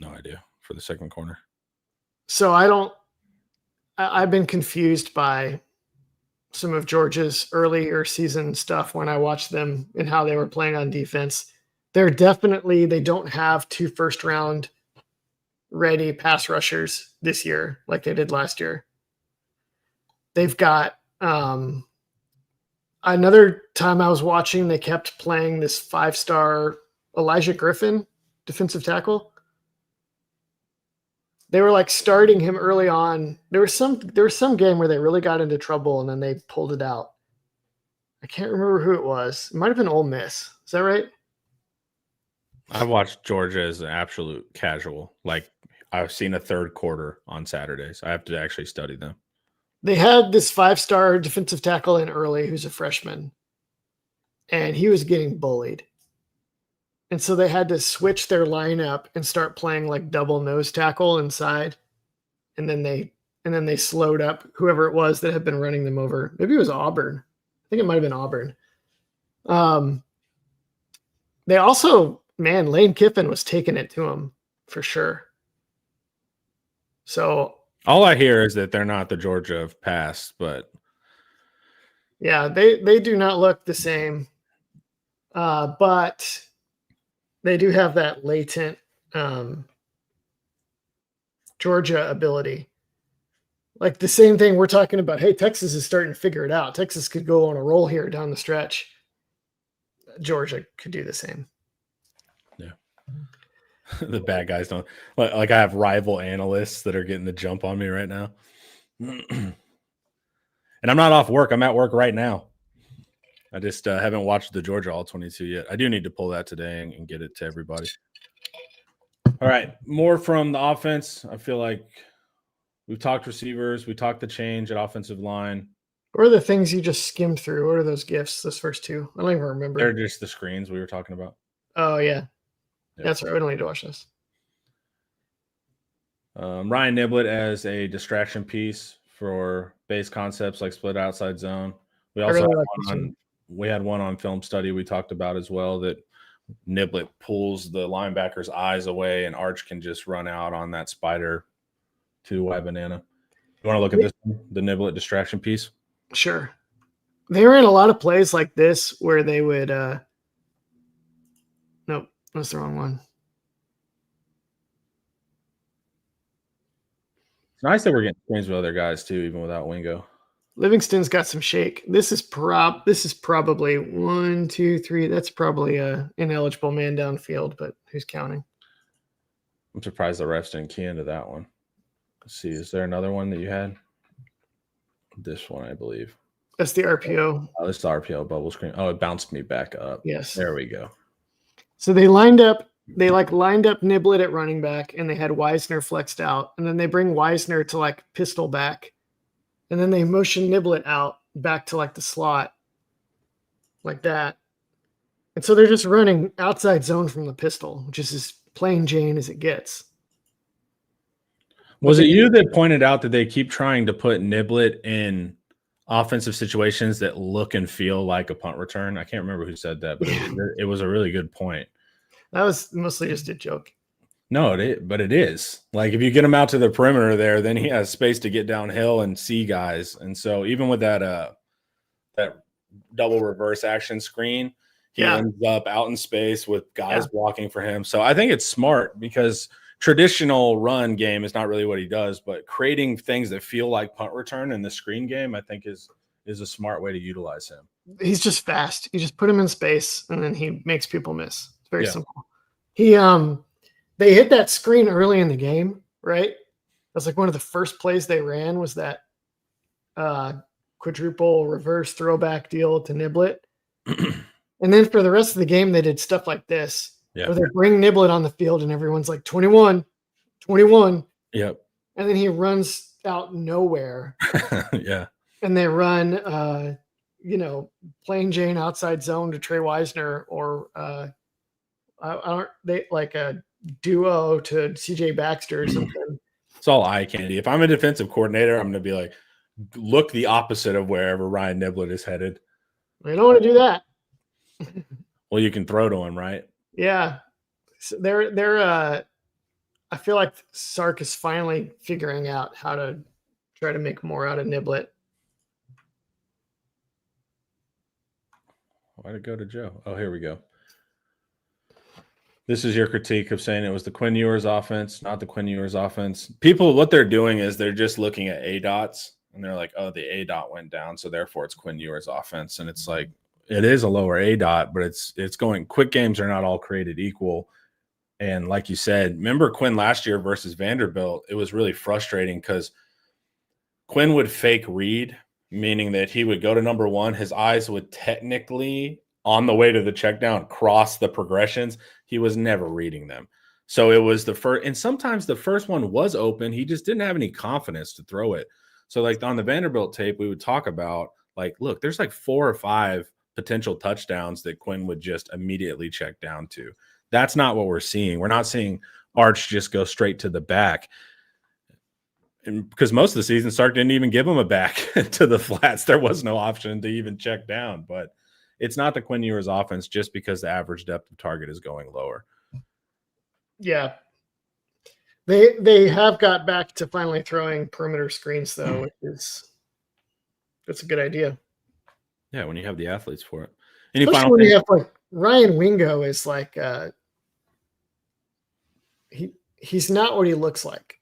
Speaker 1: No idea for the second corner.
Speaker 2: So I've been confused by some of Georgia's earlier season stuff when I watched them and how they were playing on defense. They don't have 2 first-round ready pass rushers this year like they did last year. They've got another time I was watching, they kept playing this 5-star Elijah Griffin, defensive tackle. They were like starting him early on. There was some game where they really got into trouble and then they pulled it out. I can't remember who it was. It might have been Ole Miss. Is that right?
Speaker 1: I've watched Georgia as an absolute casual. Like I've seen a third quarter on Saturdays. I have to actually study them.
Speaker 2: They had this 5-star defensive tackle in early who's a freshman, and he was getting bullied. And so they had to switch their lineup and start playing like double nose tackle inside. And then they slowed up whoever it was that had been running them over. Maybe it was Auburn. I think it might have been Auburn. They also, man, Lane Kiffin was taking it to him for sure. So
Speaker 1: all I hear is that they're not the Georgia of past, but
Speaker 2: yeah, they do not look the same. But they do have that latent Georgia ability. Like the same thing we're talking about. Hey, Texas is starting to figure it out. Texas could go on a roll here down the stretch. Georgia could do the same.
Speaker 1: Yeah. The bad guys don't like I have rival analysts that are getting the jump on me right now. And I'm not off work. I'm at work right now. I just haven't watched the Georgia All 22 yet. I do need to pull that today and get it to everybody. All right. More from the offense. I feel like we've talked receivers. We talked the change at offensive line.
Speaker 2: What are the things you just skimmed through? What are those gifts, those first two? I don't even remember.
Speaker 1: They're just the screens we were talking about.
Speaker 2: Oh, yeah. That's right. We don't need to watch this.
Speaker 1: Ryan Niblett as a distraction piece for base concepts like split outside zone. We also had one on film study we talked about as well that Niblett pulls the linebacker's eyes away and Arch can just run out on that spider to wide banana. You want to look at this, the Niblett distraction piece?
Speaker 2: Sure. They were in a lot of plays like this where they would nope, that's the wrong one.
Speaker 1: It's nice that we're getting screens with other guys too, even without Wingo.
Speaker 2: Livingston's got some shake. This is probably 1, 2, 3. That's probably a ineligible man downfield, but who's counting?
Speaker 1: I'm surprised the refs didn't key into that one. Let's see. Is there another one that you had? This one, I believe.
Speaker 2: That's the RPO.
Speaker 1: Oh, this is the RPO bubble screen. Oh, it bounced me back up.
Speaker 2: Yes.
Speaker 1: There we go.
Speaker 2: So they lined up Niblett at running back, and they had Wisner flexed out, and then they bring Wisner to like pistol back, and then they motion Niblett out back to like the slot, like that. And so they're just running outside zone from the pistol, which is as plain Jane as it gets.
Speaker 1: Was it you that pointed out that they keep trying to put Niblett in offensive situations that look and feel like a punt return? I can't remember who said that, but it was a really good point.
Speaker 2: That was mostly just a joke.
Speaker 1: No, but it is. Like if you get him out to the perimeter there, then he has space to get downhill and see guys. And so even with that double reverse action screen, he ends up out in space with guys blocking for him. So I think it's smart because traditional run game is not really what he does, but creating things that feel like punt return in the screen game, I think is a smart way to utilize him.
Speaker 2: He's just fast. You just put him in space and then he makes people miss. It's very simple. They hit that screen early in the game, right? That's like one of the first plays they ran was that quadruple reverse throwback deal to Niblett. And then for the rest of the game, they did stuff like this.
Speaker 1: Yeah.
Speaker 2: Where they bring Niblett on the field and everyone's like 21.
Speaker 1: Yep.
Speaker 2: And then he runs out nowhere.
Speaker 1: Yeah.
Speaker 2: And they run, plain Jane outside zone to Trey Wisner or aren't they like a duo to CJ Baxter or something?
Speaker 1: It's all eye candy. If I'm a defensive coordinator, I'm going to be like, look the opposite of wherever Ryan Niblett is headed.
Speaker 2: They don't want to do that.
Speaker 1: Well, you can throw to him, right?
Speaker 2: Yeah. So they're I feel like Sark is finally figuring out how to try to make more out of Niblett.
Speaker 1: Why'd it go to Joe? Oh, here we go. This is your critique of saying it was the Quinn Ewers offense, not the Quinn Ewers offense. People, what they're doing is they're just looking at A dots and they're like, oh, the A dot went down, so therefore it's Quinn Ewers offense. And it's like, it is a lower A dot, but it's going. Quick games are not all created equal. And like you said, remember Quinn last year versus Vanderbilt, it was really frustrating because Quinn would fake read, meaning that he would go to number one. His eyes would technically, on the way to the check down, cross the progressions. He was never reading them. So it was the first, and sometimes the first one was open. He just didn't have any confidence to throw it. So like on the Vanderbilt tape, we would talk about like, look, there's like 4 or 5 potential touchdowns that Quinn would just immediately check down to. That's not what we're seeing. We're not seeing Arch just go straight to the back. And because most of the season, Sark didn't even give him a back to the flats. There was no option to even check down. But it's not the Quinn Ewers offense just because the average depth of target is going lower.
Speaker 2: Yeah. They have got back to finally throwing perimeter screens, though, which is that's a good idea.
Speaker 1: Yeah, when you have the athletes for it.
Speaker 2: Especially when you have like Ryan Wingo is like he's not what he looks like.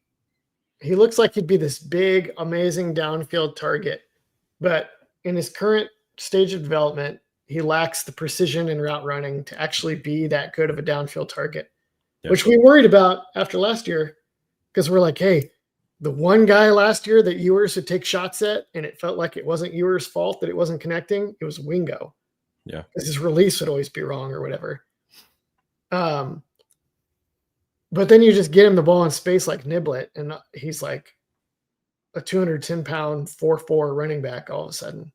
Speaker 2: He looks like he'd be this big, amazing downfield target, but in his current stage of development, he lacks the precision in route running to actually be that good of a downfield target, which we worried about after last year because we're like, hey, the one guy last year that Ewers would take shots at, and it felt like it wasn't Ewers' fault that it wasn't connecting, it was Wingo.
Speaker 1: Yeah.
Speaker 2: Because his release would always be wrong or whatever. But then you just get him the ball in space like Niblet, and he's like a 210-pound 4.4 running back all of a sudden.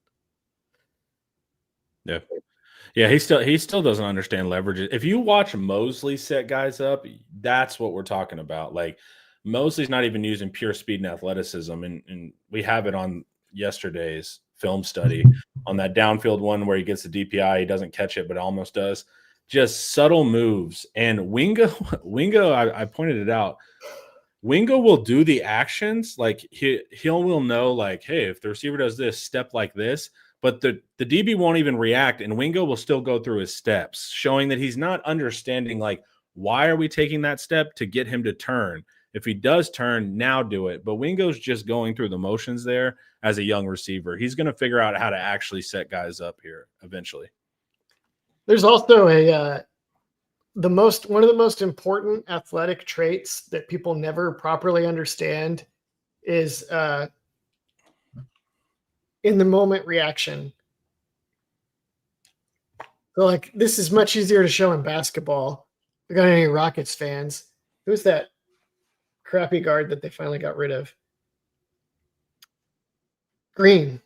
Speaker 1: Yeah. Yeah, he still doesn't understand leverage. If you watch Mosley set guys up, that's what we're talking about. Like Mosley's not even using pure speed and athleticism, and we have it on yesterday's film study on that downfield one where he gets the DPI, he doesn't catch it, but almost does. Just subtle moves. And Wingo, I pointed it out. Wingo will do the actions, like he'll know, like, hey, if the receiver does this, step like this, but the DB won't even react, and Wingo will still go through his steps, showing that he's not understanding, like, why are we taking that step to get him to turn? If he does turn, now do it. But Wingo's just going through the motions there as a young receiver. He's going to figure out how to actually set guys up here eventually.
Speaker 2: There's also one of the most important athletic traits that people never properly understand is in the moment reaction. So like this is much easier to show in basketball. We got any Rockets fans? Who's that crappy guard that they finally got rid of? Green.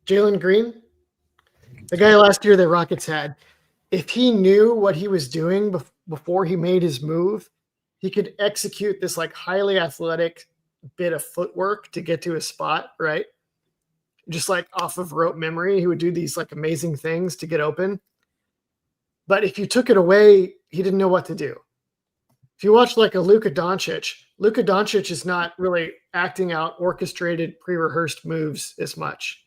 Speaker 2: Jalen Green? The guy last year that Rockets had. If he knew what he was doing before he made his move, he could execute this like highly athletic bit of footwork to get to his spot, right? Just like off of rote memory, he would do these like amazing things to get open. But if you took it away, he didn't know what to do. If you watch like a Luka Doncic is not really acting out orchestrated, pre-rehearsed moves as much.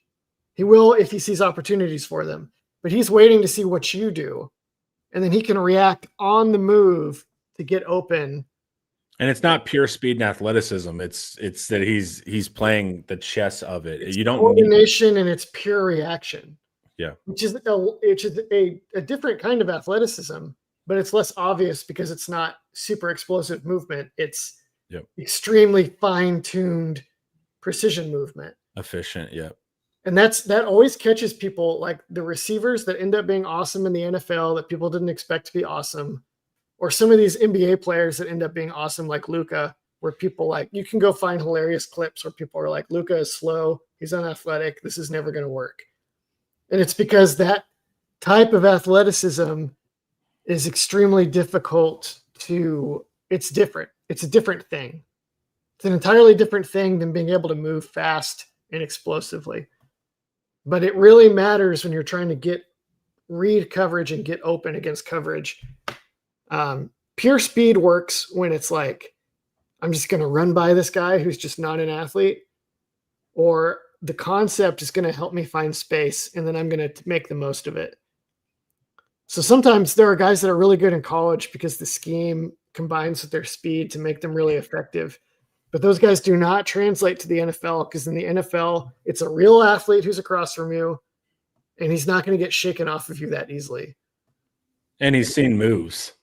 Speaker 2: He will if he sees opportunities for them. But he's waiting to see what you do, and then he can react on the move to get open.
Speaker 1: And it's not pure speed and athleticism. It's that he's playing the chess of it.
Speaker 2: It's
Speaker 1: you don't
Speaker 2: coordination and it's pure reaction.
Speaker 1: Yeah,
Speaker 2: which is a different kind of athleticism, but it's less obvious because it's not super explosive movement. It's extremely fine-tuned precision movement.
Speaker 1: Efficient, yeah.
Speaker 2: And that always catches people, like the receivers that end up being awesome in the NFL that people didn't expect to be awesome, or some of these NBA players that end up being awesome like Luka, where people like, you can go find hilarious clips where people are like, Luka is slow, he's unathletic, this is never going to work. And it's because that type of athleticism is extremely difficult it's different. It's a different thing. It's an entirely different thing than being able to move fast and explosively. But it really matters when you're trying to read coverage and get open against coverage. Pure speed works when it's like, I'm just going to run by this guy who's just not an athlete, or the concept is going to help me find space, and then I'm going to make the most of it. So sometimes there are guys that are really good in college because the scheme combines with their speed to make them really effective. But those guys do not translate to the NFL because in the NFL, it's a real athlete who's across from you, and he's not going to get shaken off of you that easily.
Speaker 1: And he's seen moves.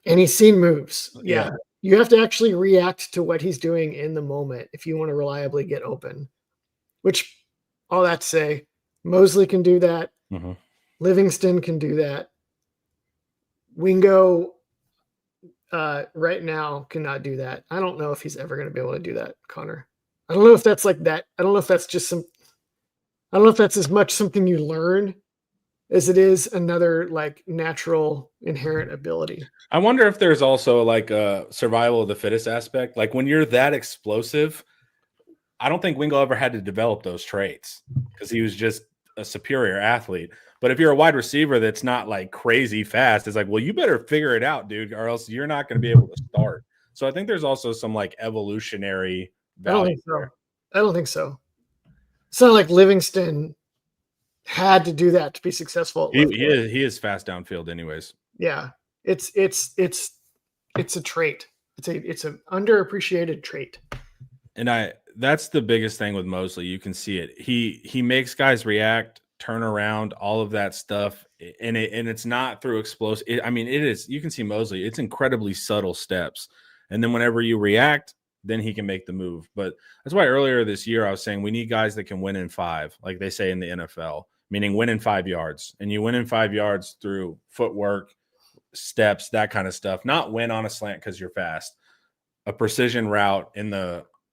Speaker 2: Yeah. You have to actually react to what he's doing in the moment if you want to reliably get open, which all that to say, Mosley can do that.
Speaker 1: Mm-hmm.
Speaker 2: Livingston can do that. Wingo right now cannot do that. I don't know if he's ever going to be able to do that, Connor. I don't know if that's like that. I don't know if that's as much something you learn as it is another like natural inherent ability.
Speaker 1: I wonder if there's also like a survival of the fittest aspect. Like when you're that explosive, I don't think Wingo ever had to develop those traits because he was just a superior athlete. But if you're a wide receiver that's not like crazy fast, it's like, well, you better figure it out, dude, or else you're not going to be able to start. So I think there's also some like evolutionary
Speaker 2: I don't
Speaker 1: value
Speaker 2: think so.
Speaker 1: there.
Speaker 2: I don't think so. It's not like Livingston had to do that to be successful at
Speaker 1: He is fast downfield, anyways.
Speaker 2: Yeah, it's a trait. It's an underappreciated trait.
Speaker 1: And that's the biggest thing with Mosley. You can see it. He makes guys react, turn around, all of that stuff, and it's not through explosive. I mean, it is. You can see Mosley. It's incredibly subtle steps, and then whenever you react, then he can make the move. But that's why earlier this year I was saying we need guys that can win in 5, like they say in the NFL, meaning win in 5 yards, and you win in 5 yards through footwork, steps, that kind of stuff. Not win on a slant because you're fast. A precision route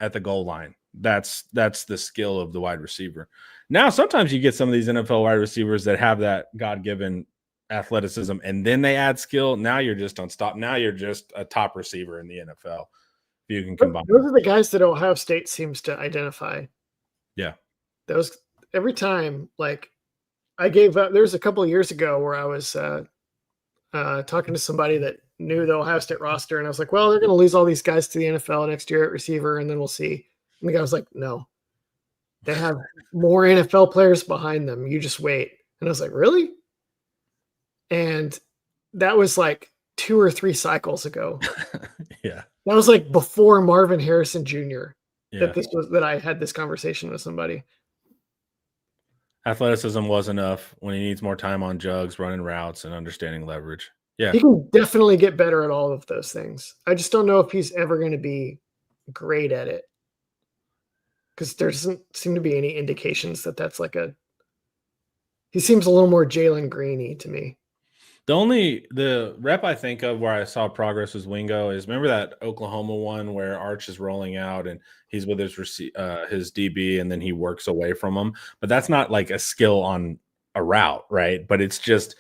Speaker 1: at the goal line. That's the skill of the wide receiver. Now, sometimes you get some of these NFL wide receivers that have that God-given athleticism, and then they add skill. Now you're just unstoppable. Now you're just a top receiver in the NFL. If you can combine.
Speaker 2: Those are the guys that Ohio State seems to identify.
Speaker 1: Yeah.
Speaker 2: Those every time, like I gave up. There was a couple of years ago where I was talking to somebody that knew the Ohio State roster, and I was like, well, they're going to lose all these guys to the NFL next year at receiver, and then we'll see. And the guy was like, no, they have more NFL players behind them. You just wait. And I was like, really? And that was like 2 or 3 cycles ago.
Speaker 1: Yeah.
Speaker 2: That was like before Marvin Harrison Jr.
Speaker 1: Yeah.
Speaker 2: that I had this conversation with somebody.
Speaker 1: Athleticism was enough when he needs more time on jugs, running routes, and understanding leverage. Yeah.
Speaker 2: He can definitely get better at all of those things. I just don't know if he's ever going to be great at it. Because there doesn't seem to be any indications that that's like he seems a little more Jalen Greeny to me.
Speaker 1: The rep I think of where I saw progress was Wingo is, remember that Oklahoma one where Arch is rolling out and he's with his DB and then he works away from him. But that's not like a skill on a route, right? But it's just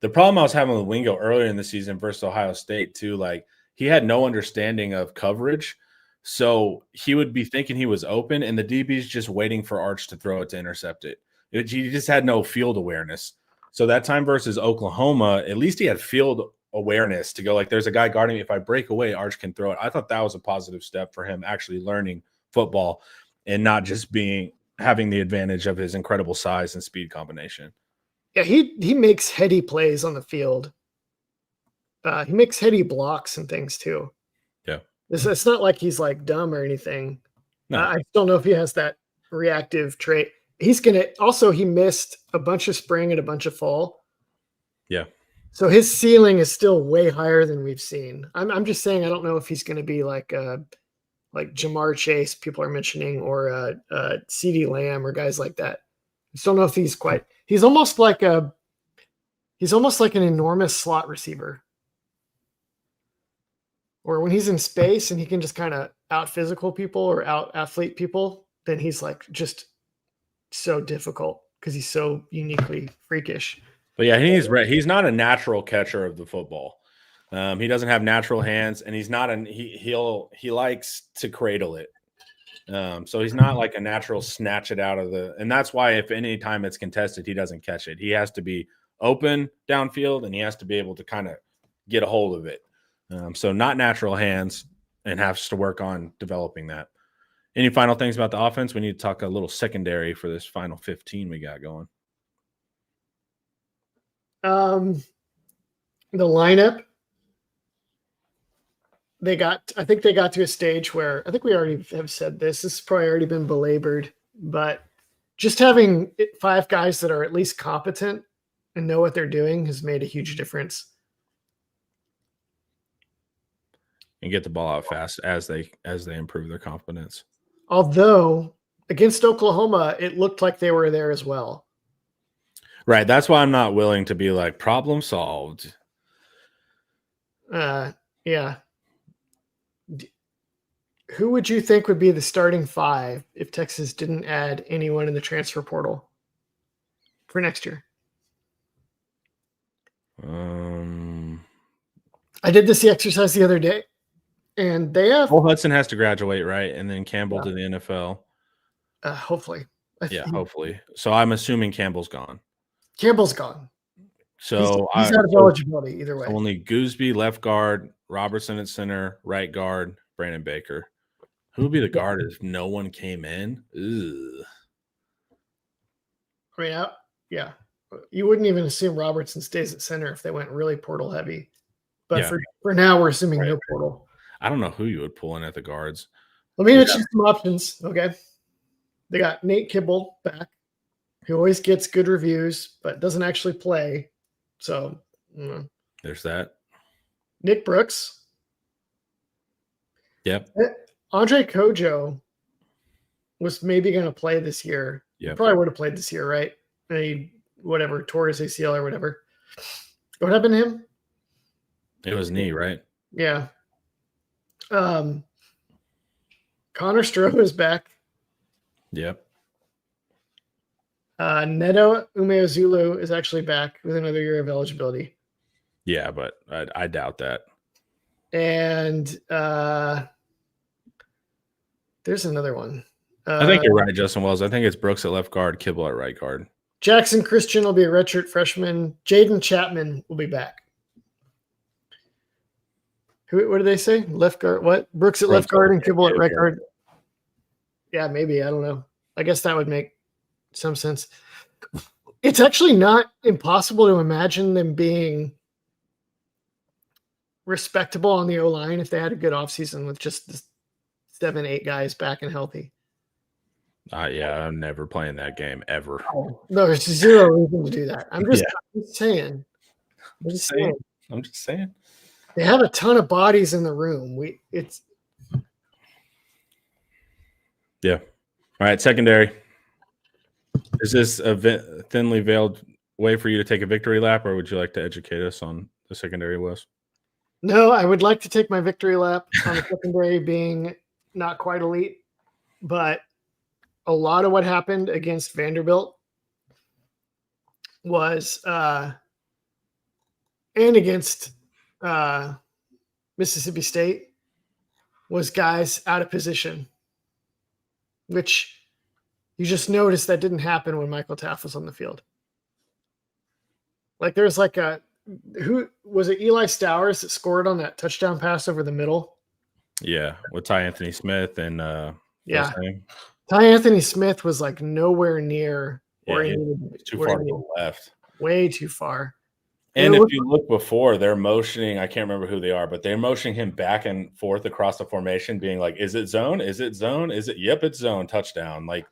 Speaker 1: the problem I was having with Wingo earlier in the season versus Ohio State too. Like he had no understanding of coverage. So he would be thinking he was open and the DB's just waiting for Arch to throw it to intercept it. He just had no field awareness. So that time versus Oklahoma, at least he had field awareness to go like, there's a guy guarding me. If I break away, Arch can throw it. I thought that was a positive step for him actually learning football and not just having the advantage of his incredible size and speed combination.
Speaker 2: Yeah, he makes heady plays on the field. He makes heady blocks and things too.
Speaker 1: Yeah.
Speaker 2: It's not like he's like dumb or anything.
Speaker 1: No.
Speaker 2: I don't know if he has that reactive trait. He missed a bunch of spring and a bunch of fall.
Speaker 1: Yeah.
Speaker 2: So his ceiling is still way higher than we've seen. I'm just saying I don't know if he's going to be like Jamar Chase, people are mentioning, or CeeDee Lamb or guys like that. I just don't know if he's almost like an enormous slot receiver. Or when he's in space and he can just kind of out physical people or out athlete people, then he's like just so difficult because he's so uniquely freakish.
Speaker 1: But yeah, he's not a natural catcher of the football. He doesn't have natural hands, and he's not he likes to cradle it. So he's not like a natural snatch it out of and that's why if any time it's contested, he doesn't catch it. He has to be open downfield and he has to be able to kind of get a hold of it. So not natural hands, and has to work on developing that. Any final things about the offense? We need to talk a little secondary for this final 15 we got going.
Speaker 2: The lineup, I think they got to a stage where I think we already have said this has probably already been belabored, but just having 5 guys that are at least competent and know what they're doing has made a huge difference.
Speaker 1: And get the ball out fast as they improve their competence.
Speaker 2: Although against Oklahoma, it looked like they were there as well.
Speaker 1: Right. That's why I'm not willing to be like problem solved.
Speaker 2: Yeah. Who would you think would be the starting 5 if Texas didn't add anyone in the transfer portal for next year? I did this exercise the other day, and they have
Speaker 1: Cole Hudson has to graduate, right? And then Campbell to the NFL.
Speaker 2: Hopefully.
Speaker 1: Yeah, hopefully. So I'm assuming Campbell's gone.
Speaker 2: Campbell's gone.
Speaker 1: So
Speaker 2: he's out of eligibility either way.
Speaker 1: Only Gooseby left guard, Robertson at center, right guard, Brandon Baker. Who would be the guard if no one came in? Ugh.
Speaker 2: I mean, yeah. You wouldn't even assume Robertson stays at center if they went really portal heavy. But for now, we're assuming no portal.
Speaker 1: I don't know who you would pull in at the guards.
Speaker 2: Let me mention some options. Okay. They got Nate Kibble back, who always gets good reviews, but doesn't actually play. So
Speaker 1: there's that.
Speaker 2: Nick Brooks.
Speaker 1: Yep.
Speaker 2: Andre Kojo was maybe going to play this year.
Speaker 1: Yeah.
Speaker 2: Probably would have played this year, right? Whatever, tore his ACL or whatever. What happened to him?
Speaker 1: It was knee, right?
Speaker 2: Yeah. Connor Stroh is back.
Speaker 1: Yep.
Speaker 2: Neto Umeozulu is actually back with another year of eligibility.
Speaker 1: Yeah, but I doubt that.
Speaker 2: And there's another one.
Speaker 1: I think you're right, Justin Wells. I think it's Brooks at left guard, Kibble at right guard.
Speaker 2: Jackson Christian will be a redshirt freshman. Jaden Chapman will be back. What do they say? Left guard. What? Brooks at left guard and Kibble at right guard. Yeah, maybe. I don't know. I guess that would make some sense. It's actually not impossible to imagine them being respectable on the O-line if they had a good offseason with just 7-8 guys back and healthy.
Speaker 1: Yeah, I'm never playing that game ever.
Speaker 2: Oh, no, there's zero reason to do that. I'm just saying.
Speaker 1: I'm just saying.
Speaker 2: They have a ton of bodies in the room.
Speaker 1: Yeah. All right, secondary. Is this a thinly veiled way for you to take a victory lap, or would you like to educate us on the secondary list?
Speaker 2: No, I would like to take my victory lap on the secondary being not quite elite, but a lot of what happened against Vanderbilt was and against Mississippi State was guys out of position, which you just noticed that didn't happen when Michael Taft was on the field. Like there's like who was it? Eli Stowers that scored on that touchdown pass over the middle.
Speaker 1: Yeah, with Ty Anthony Smith and
Speaker 2: Ty Anthony Smith was like nowhere near
Speaker 1: where he was too far to the left.
Speaker 2: Way too far.
Speaker 1: And if you look before, they're motioning, I can't remember who they are, but they're motioning him back and forth across the formation, being like, is it zone? Is it zone? Is it? Yep, it's zone, touchdown. Like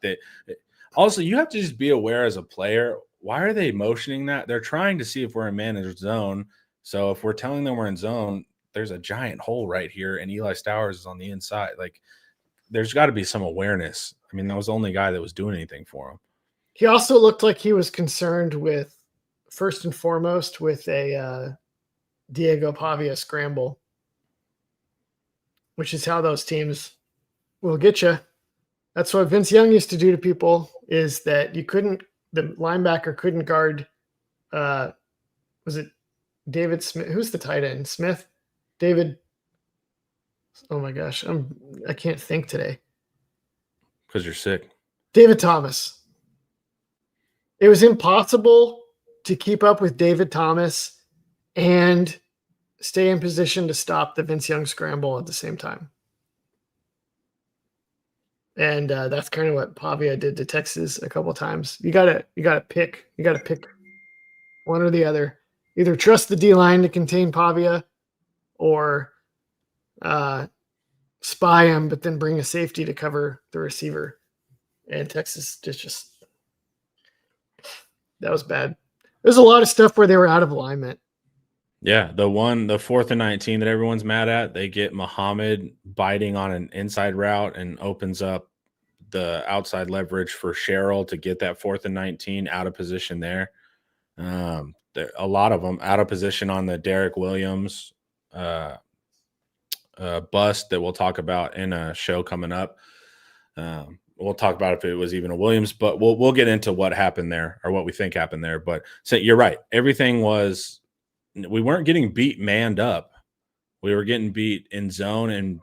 Speaker 1: also, you have to just be aware as a player, why are they motioning that? They're trying to see if we're in man zone. So if we're telling them we're in zone, there's a giant hole right here, and Eli Stowers is on the inside. Like, there's got to be some awareness. I mean, that was the only guy that was doing anything for him.
Speaker 2: He also looked like he was concerned with, first and foremost, with a Diego Pavia scramble, which is how those teams will get you. That's what Vince Young used to do to people, is that the linebacker couldn't guard, was it David Smith? Who's the tight end? Smith? David. Oh my gosh. I can't think today.
Speaker 1: Because you're sick.
Speaker 2: David Thomas. It was impossible to keep up with David Thomas and stay in position to stop the Vince Young scramble at the same time. And that's kind of what Pavia did to Texas a couple of times. You gotta pick one or the other. Either trust the D-line to contain Pavia, or spy him, but then bring a safety to cover the receiver. And Texas just that was bad. There's a lot of stuff where they were out of alignment.
Speaker 1: Yeah, the 4th and 19 that everyone's mad at, they get Muhammad biting on an inside route and opens up the outside leverage for Sherrill to get that 4th and 19 out of position there. A lot of them out of position on the Derek Williams bust that we'll talk about in a show coming up. We'll talk about if it was even a Williams, but we'll get into what happened there, or what we think happened there. But so you're right. Everything was we weren't getting beat manned up. We were getting beat in zone and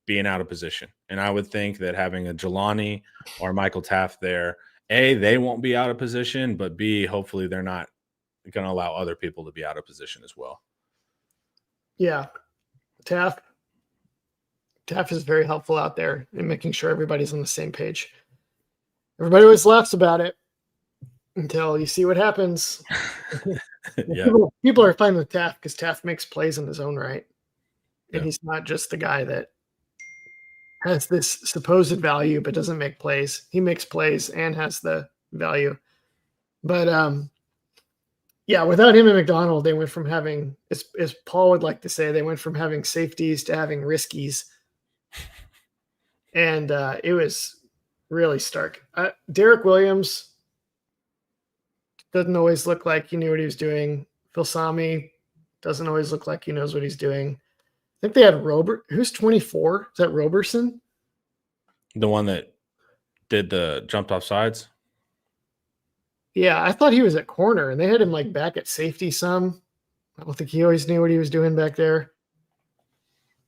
Speaker 1: being out of position. And I would think that having a Jelani or Michael Taft there, A, they won't be out of position, but B, hopefully they're not going to allow other people to be out of position as well.
Speaker 2: Yeah. Taft is very helpful out there in making sure everybody's on the same page. Everybody always laughs about it until you see what happens.
Speaker 1: Yeah.
Speaker 2: People are fine with Taft because Taft makes plays in his own right. And
Speaker 1: Yeah.
Speaker 2: he's not just the guy that has this supposed value but doesn't make plays. He makes plays and has the value. But yeah, without him and McDonald, they went from having, as Paul would like to say, they went from having safeties to having riskies. And it was really stark. Derek Williams doesn't always look like he knew what he was doing. Phil Sami doesn't always look like he knows what he's doing. I think they had Robert. Who's 24? Is that Roberson?
Speaker 1: The one that did the jumped off sides?
Speaker 2: Yeah, I thought he was at corner, and they had him like back at safety some. I don't think he always knew what he was doing back there.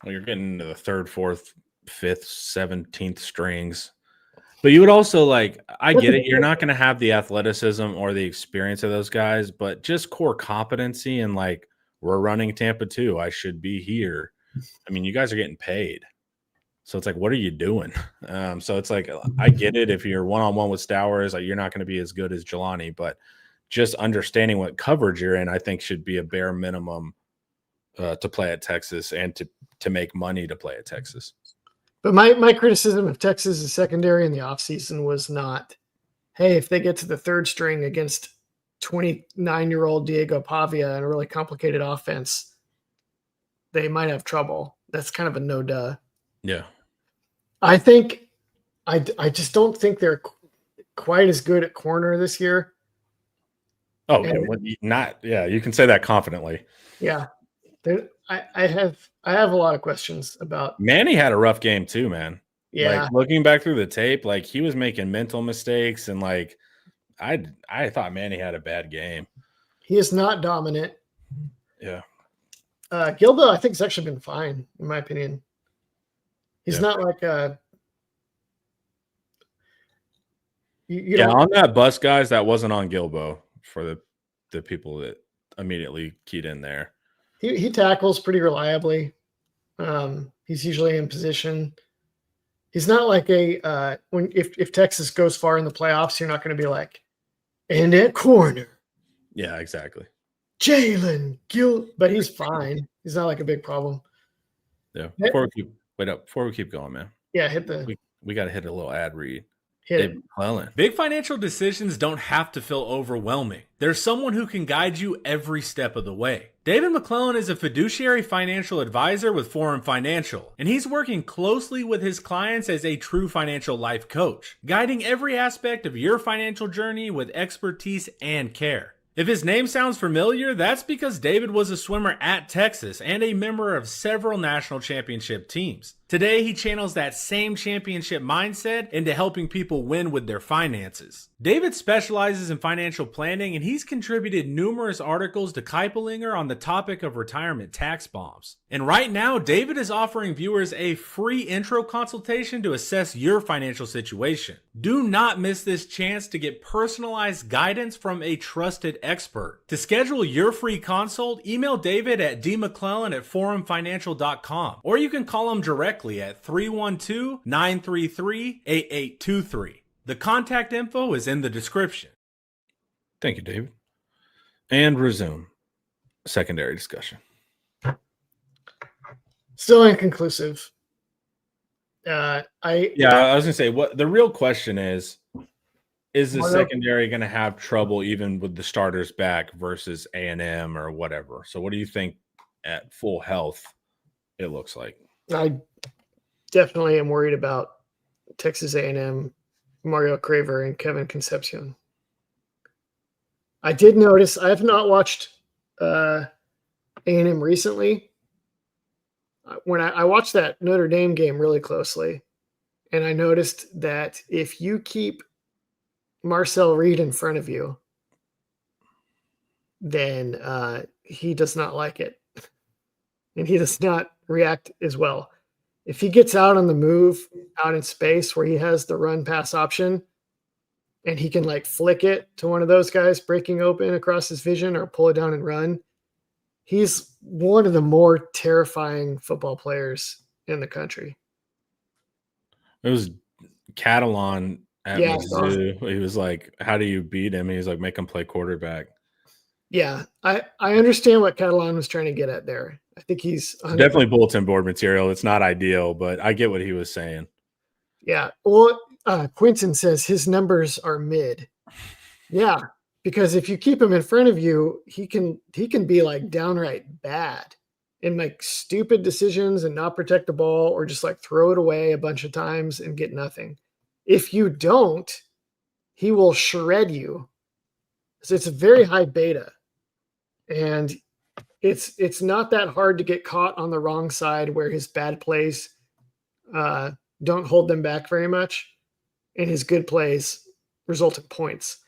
Speaker 1: Well, you're getting into the 3rd, 4th, 5th, 17th strings. But you would also like, I get it. You're not going to have the athleticism or the experience of those guys, but just core competency and like, we're running Tampa 2. I should be here. I mean, you guys are getting paid. So it's like, what are you doing? So it's like, I get it. If you're one-on-one with Stowers, like, you're not going to be as good as Jelani, but just understanding what coverage you're in, I think should be a bare minimum to play at Texas and to make money to play at Texas.
Speaker 2: But my criticism of Texas' secondary in the offseason was not, hey, if they get to the 3rd string against 29-year-old Diego Pavia and a really complicated offense, they might have trouble. That's kind of a no-duh.
Speaker 1: Yeah.
Speaker 2: I think I just don't think they're quite as good at corner this year.
Speaker 1: Oh, yeah, you can say that confidently.
Speaker 2: Yeah. I have a lot of questions about
Speaker 1: Manny had a rough game too, man.
Speaker 2: Yeah.
Speaker 1: Like, looking back through the tape, like, he was making mental mistakes, and like, I thought Manny had a bad game.
Speaker 2: He is not dominant.
Speaker 1: Yeah.
Speaker 2: Gilbo, I think, has actually been fine, in my opinion. He's not like a
Speaker 1: on that bus, guys, that wasn't on Gilbo for the people that immediately keyed in there.
Speaker 2: He tackles pretty reliably. He's usually in position. He's not like if Texas goes far in the playoffs, you're not going to be like, and at corner.
Speaker 1: Yeah, exactly.
Speaker 2: Jalen Gill, but he's fine. He's not like a big problem.
Speaker 1: Yeah. Before we keep going, man.
Speaker 2: Yeah,
Speaker 1: we got to hit a little ad read.
Speaker 2: Hit
Speaker 1: McClellan.
Speaker 3: Big financial decisions don't have to feel overwhelming. There's someone who can guide you every step of the way. David McClellan is a fiduciary financial advisor with Forum Financial, and he's working closely with his clients as a true financial life coach, guiding every aspect of your financial journey with expertise and care. If his name sounds familiar, that's because David was a swimmer at Texas and a member of several national championship teams. Today, he channels that same championship mindset into helping people win with their finances. David specializes in financial planning, and he's contributed numerous articles to Kiplinger on the topic of retirement tax bombs. And right now, David is offering viewers a free intro consultation to assess your financial situation. Do not miss this chance to get personalized guidance from a trusted expert. To schedule your free consult, email David at dmcclellan@forumfinancial.com, or you can call him directly at 312-933-8823. The contact info is in the description.
Speaker 1: Thank you, David. And resume secondary discussion.
Speaker 2: Still inconclusive.
Speaker 1: I was gonna say, what the real question is the secondary going to have trouble even with the starters back versus A&M or whatever? So what do you think at full health it looks like?
Speaker 2: I definitely am worried about Texas A&M, Mario Craver, and Kevin Concepcion. I did notice, I have not watched A&M recently. When I watched that Notre Dame game really closely, and I noticed that if you keep Marcel Reed in front of you, then he does not like it. And he does not react as well. If he gets out on the move, out in space where he has the run pass option, and he can like flick it to one of those guys breaking open across his vision or pull it down and run, he's one of the more terrifying football players in the country.
Speaker 1: It was Catalan at
Speaker 2: Yeah.
Speaker 1: Mizzou. He was like, how do you beat him? He was like, make him play quarterback.
Speaker 2: Yeah, I understand what Catalan was trying to get at there. I think he's
Speaker 1: definitely bulletin board material. It's not ideal, but I get what he was saying.
Speaker 2: Yeah. Well, Quinton says his numbers are mid. Yeah, because if you keep him in front of you, he can be like downright bad and make stupid decisions and not protect the ball or just like throw it away a bunch of times and get nothing. If you don't, he will shred you. So it's a very high beta. And it's not that hard to get caught on the wrong side where his bad plays don't hold them back very much, and his good plays result in points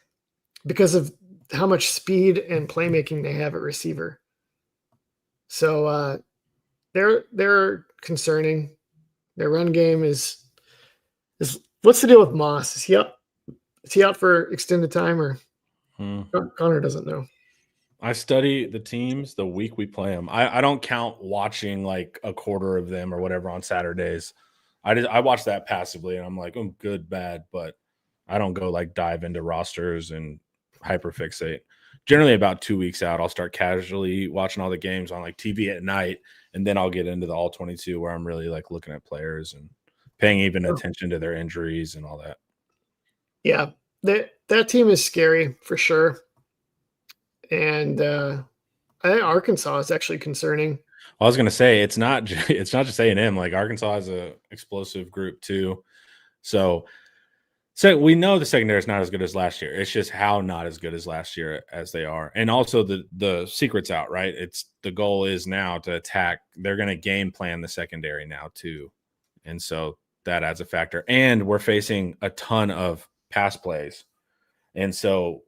Speaker 2: because of how much speed and playmaking they have at receiver. So they're concerning. Their run game is what's the deal with Moss? Is he out for extended time, or Connor doesn't know?
Speaker 1: I study the teams the week we play them. I don't count watching like a quarter of them or whatever on Saturdays. I watch that passively and I'm like, oh, good, bad, but I don't go like dive into rosters and hyperfixate. Generally about 2 weeks out, I'll start casually watching all the games on like TV at night, and then I'll get into the all 22 where I'm really like looking at players and paying even attention to their injuries and all that.
Speaker 2: Yeah, that team is scary for sure. And I think Arkansas is actually concerning.
Speaker 1: I was going to say it's not just A&M. Like Arkansas has a explosive group too. So we know the secondary is not as good as last year. It's just how not as good as last year as they are. And also the secret's out, right? It's the goal is now to attack. They're going to game plan the secondary now too. And so that adds a factor. And we're facing a ton of pass plays. And so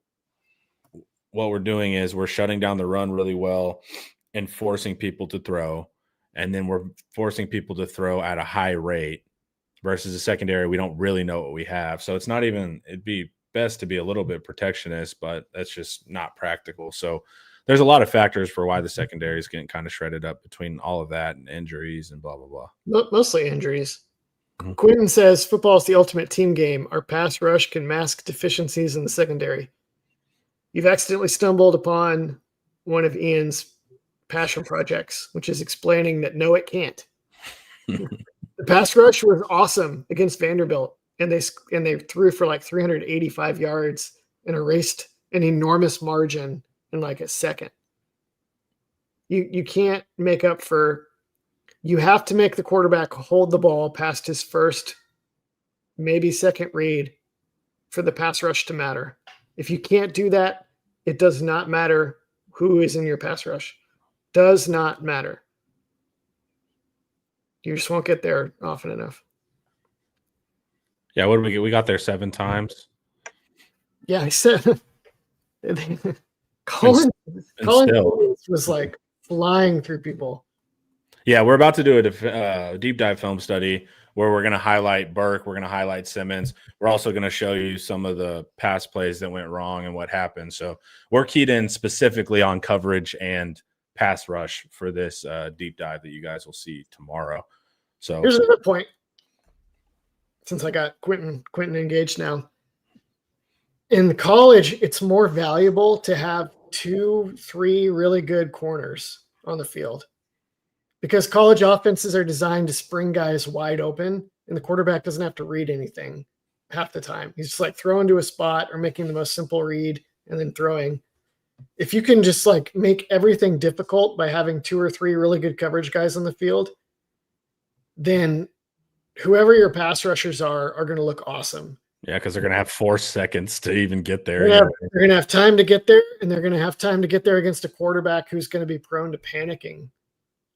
Speaker 1: what we're doing is we're shutting down the run really well and forcing people to throw. And then we're forcing people to throw at a high rate versus the secondary. We don't really know what we have. So it'd be best to be a little bit protectionist, but that's just not practical. So there's a lot of factors for why the secondary is getting kind of shredded up between all of that and injuries and blah, blah, blah.
Speaker 2: Mostly injuries. Mm-hmm. Quinton says football is the ultimate team game. Our pass rush can mask deficiencies in the secondary. You've accidentally stumbled upon one of Ian's passion projects, which is explaining that no, it can't. The pass rush was awesome against Vanderbilt, and they threw for like 385 yards and erased an enormous margin in like a second. You can't make up for. You have to make the quarterback hold the ball past his first, maybe second read for the pass rush to matter. If you can't do that, it does not matter who is in your pass rush. Does not matter. You just won't get there often enough.
Speaker 1: Yeah, what did we get? We got there 7 times.
Speaker 2: Yeah, I said Colin was like flying through people.
Speaker 1: Yeah, we're about to do a deep dive film study where we're going to highlight Burke. We're going to highlight Simmons. We're also going to show you some of the pass plays that went wrong and what happened. So we're keyed in specifically on coverage and pass rush for this deep dive that you guys will see tomorrow. So
Speaker 2: here's another point. Since I got Quinton engaged now. In college, it's more valuable to have 2-3 really good corners on the field, because college offenses are designed to spring guys wide open, and the quarterback doesn't have to read anything half the time. He's just like throwing to a spot or making the most simple read and then throwing. If you can just like make everything difficult by having 2 or 3 really good coverage guys on the field, then whoever your pass rushers are going to look awesome.
Speaker 1: Yeah, because they're going to have 4 seconds to even get there.
Speaker 2: They're going to have time to get there, and they're going to have time to get there against a quarterback who's going to be prone to panicking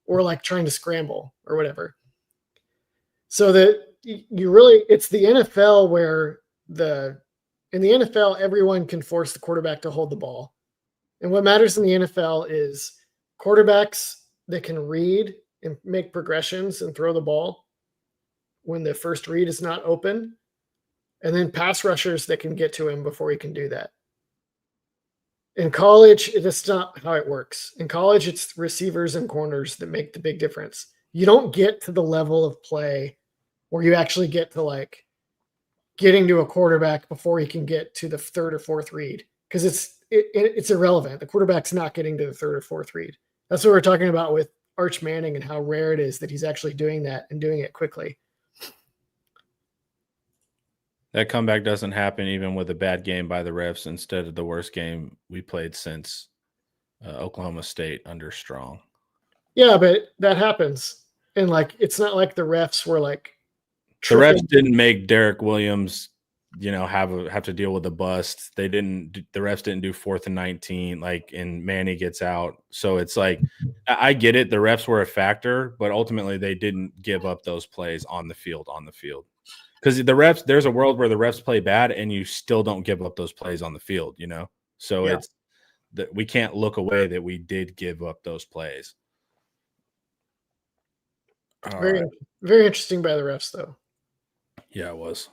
Speaker 2: or like trying to scramble or whatever. So that it's the NFL where in the NFL, everyone can force the quarterback to hold the ball. And what matters in the NFL is quarterbacks that can read and make progressions and throw the ball when the first read is not open, and then pass rushers that can get to him before he can do that. In college, it's not how it works. In college, it's receivers and corners that make the big difference. You don't get to the level of play where you actually get to like getting to a quarterback before he can get to the third or fourth read, because it's irrelevant. The quarterback's not getting to the third or fourth read. That's what we're talking about with Arch Manning and how rare it is that he's actually doing that and doing it quickly.
Speaker 1: That comeback doesn't happen even with a bad game by the refs instead of the worst game we played since Oklahoma State under Strong.
Speaker 2: Yeah, but that happens. And like, it's not like the refs were like,
Speaker 1: the refs didn't make Derek Williams, have to deal with a bust. The refs didn't do 4th and 19, like, and Manny gets out. So it's like, I get it. The refs were a factor, but ultimately they didn't give up those plays on the field. Because the refs, there's a world where the refs play bad and you still don't give up those plays on the field, So it's that we can't look away that we did give up those plays.
Speaker 2: Very interesting by the refs, though.
Speaker 1: Yeah, it was.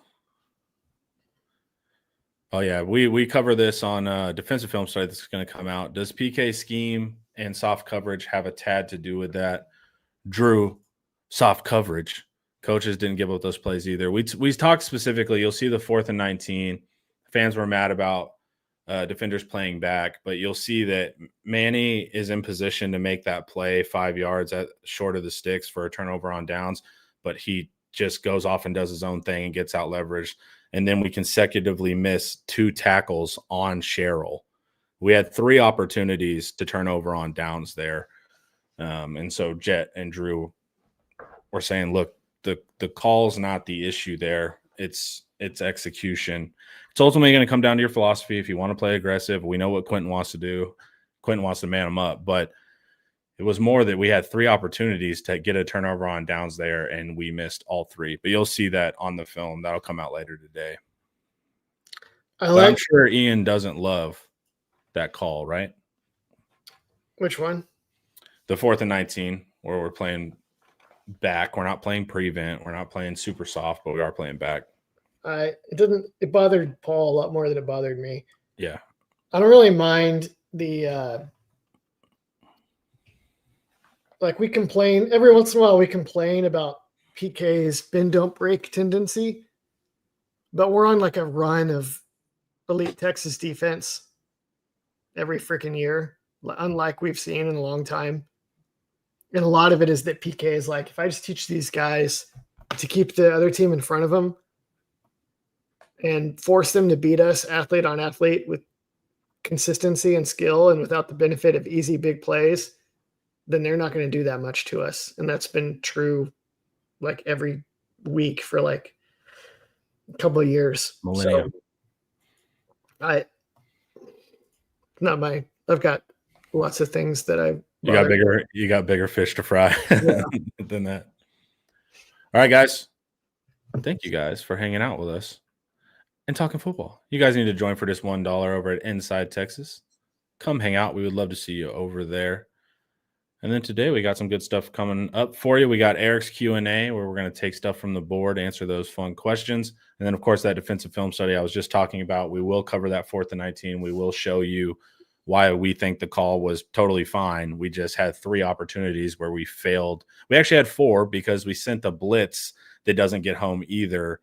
Speaker 1: Oh, yeah. We cover this on defensive film study that's going to come out. Does PK scheme and soft coverage have a tad to do with that? Drew, soft coverage. Coaches didn't give up those plays either. We talked specifically. You'll see the 4th and 19. Fans were mad about defenders playing back, but you'll see that Manny is in position to make that play 5 yards short of the sticks for a turnover on downs, but he just goes off and does his own thing and gets out leveraged. And then we consecutively miss 2 tackles on Sherrill. We had 3 opportunities to turn over on downs there. And so Jet and Drew were saying, look, the call's not the issue there. It's execution. It's ultimately going to come down to your philosophy. If you want to play aggressive, we know what Quentin wants to do. Quentin wants to man him up, but it was more that we had 3 opportunities to get a turnover on downs there, and we missed all 3. But you'll see that on the film. That'll come out later today. I'm sure Ian doesn't love that call, right?
Speaker 2: Which one?
Speaker 1: The 4th and 19, where we're playing back. We're not playing prevent. We're not playing super soft, but we are playing back.
Speaker 2: It bothered Paul a lot more than it bothered me.
Speaker 1: Yeah.
Speaker 2: I don't really mind the like, we complain every once in a while, we complain about PK's bend don't break tendency, but we're on like a run of elite Texas defense every freaking year, unlike we've seen in a long time. And a lot of it is that PK is like, if I just teach these guys to keep the other team in front of them and force them to beat us athlete on athlete with consistency and skill and without the benefit of easy big plays, then they're not going to do that much to us. And that's been true like every week for like a couple of years.
Speaker 1: Millennium.
Speaker 2: So I've got lots of things that
Speaker 1: you got bigger fish to fry than that. All right, guys. Thank you guys for hanging out with us and talking football. You guys need to join for just $1 over at Inside Texas. Come hang out. We would love to see you over there. And then today we got some good stuff coming up for you. We got Eric's Q&A where we're going to take stuff from the board, answer those fun questions. And then, of course, that defensive film study I was just talking about. We will cover that 4th and 19. We will show you why we think the call was totally fine. We just had 3 opportunities where we failed. We actually had 4 because we sent a blitz that doesn't get home either.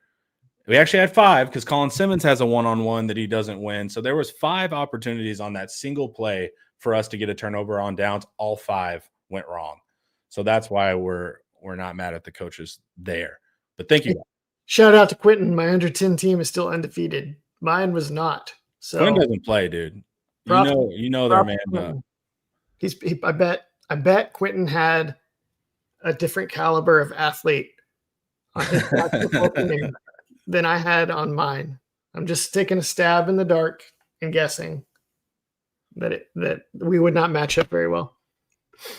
Speaker 1: We actually had 5 because Colin Simmons has a one-on-one that he doesn't win. So there was 5 opportunities on that single play for us to get a turnover on downs. All 5 went wrong. So that's why we're not mad at the coaches there. But thank you.
Speaker 2: Shout out to Quentin. My under 10 team is still undefeated. Mine was not. So
Speaker 1: Quentin doesn't play, dude. You know their man.
Speaker 2: I bet Quentin had a different caliber of athlete on his team than I had on mine. I'm just taking a stab in the dark and guessing that we would not match up very well.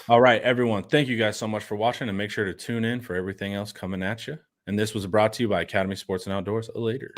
Speaker 1: All right, everyone. Thank you guys so much for watching, and make sure to tune in for everything else coming at you. And this was brought to you by Academy Sports and Outdoors. Later.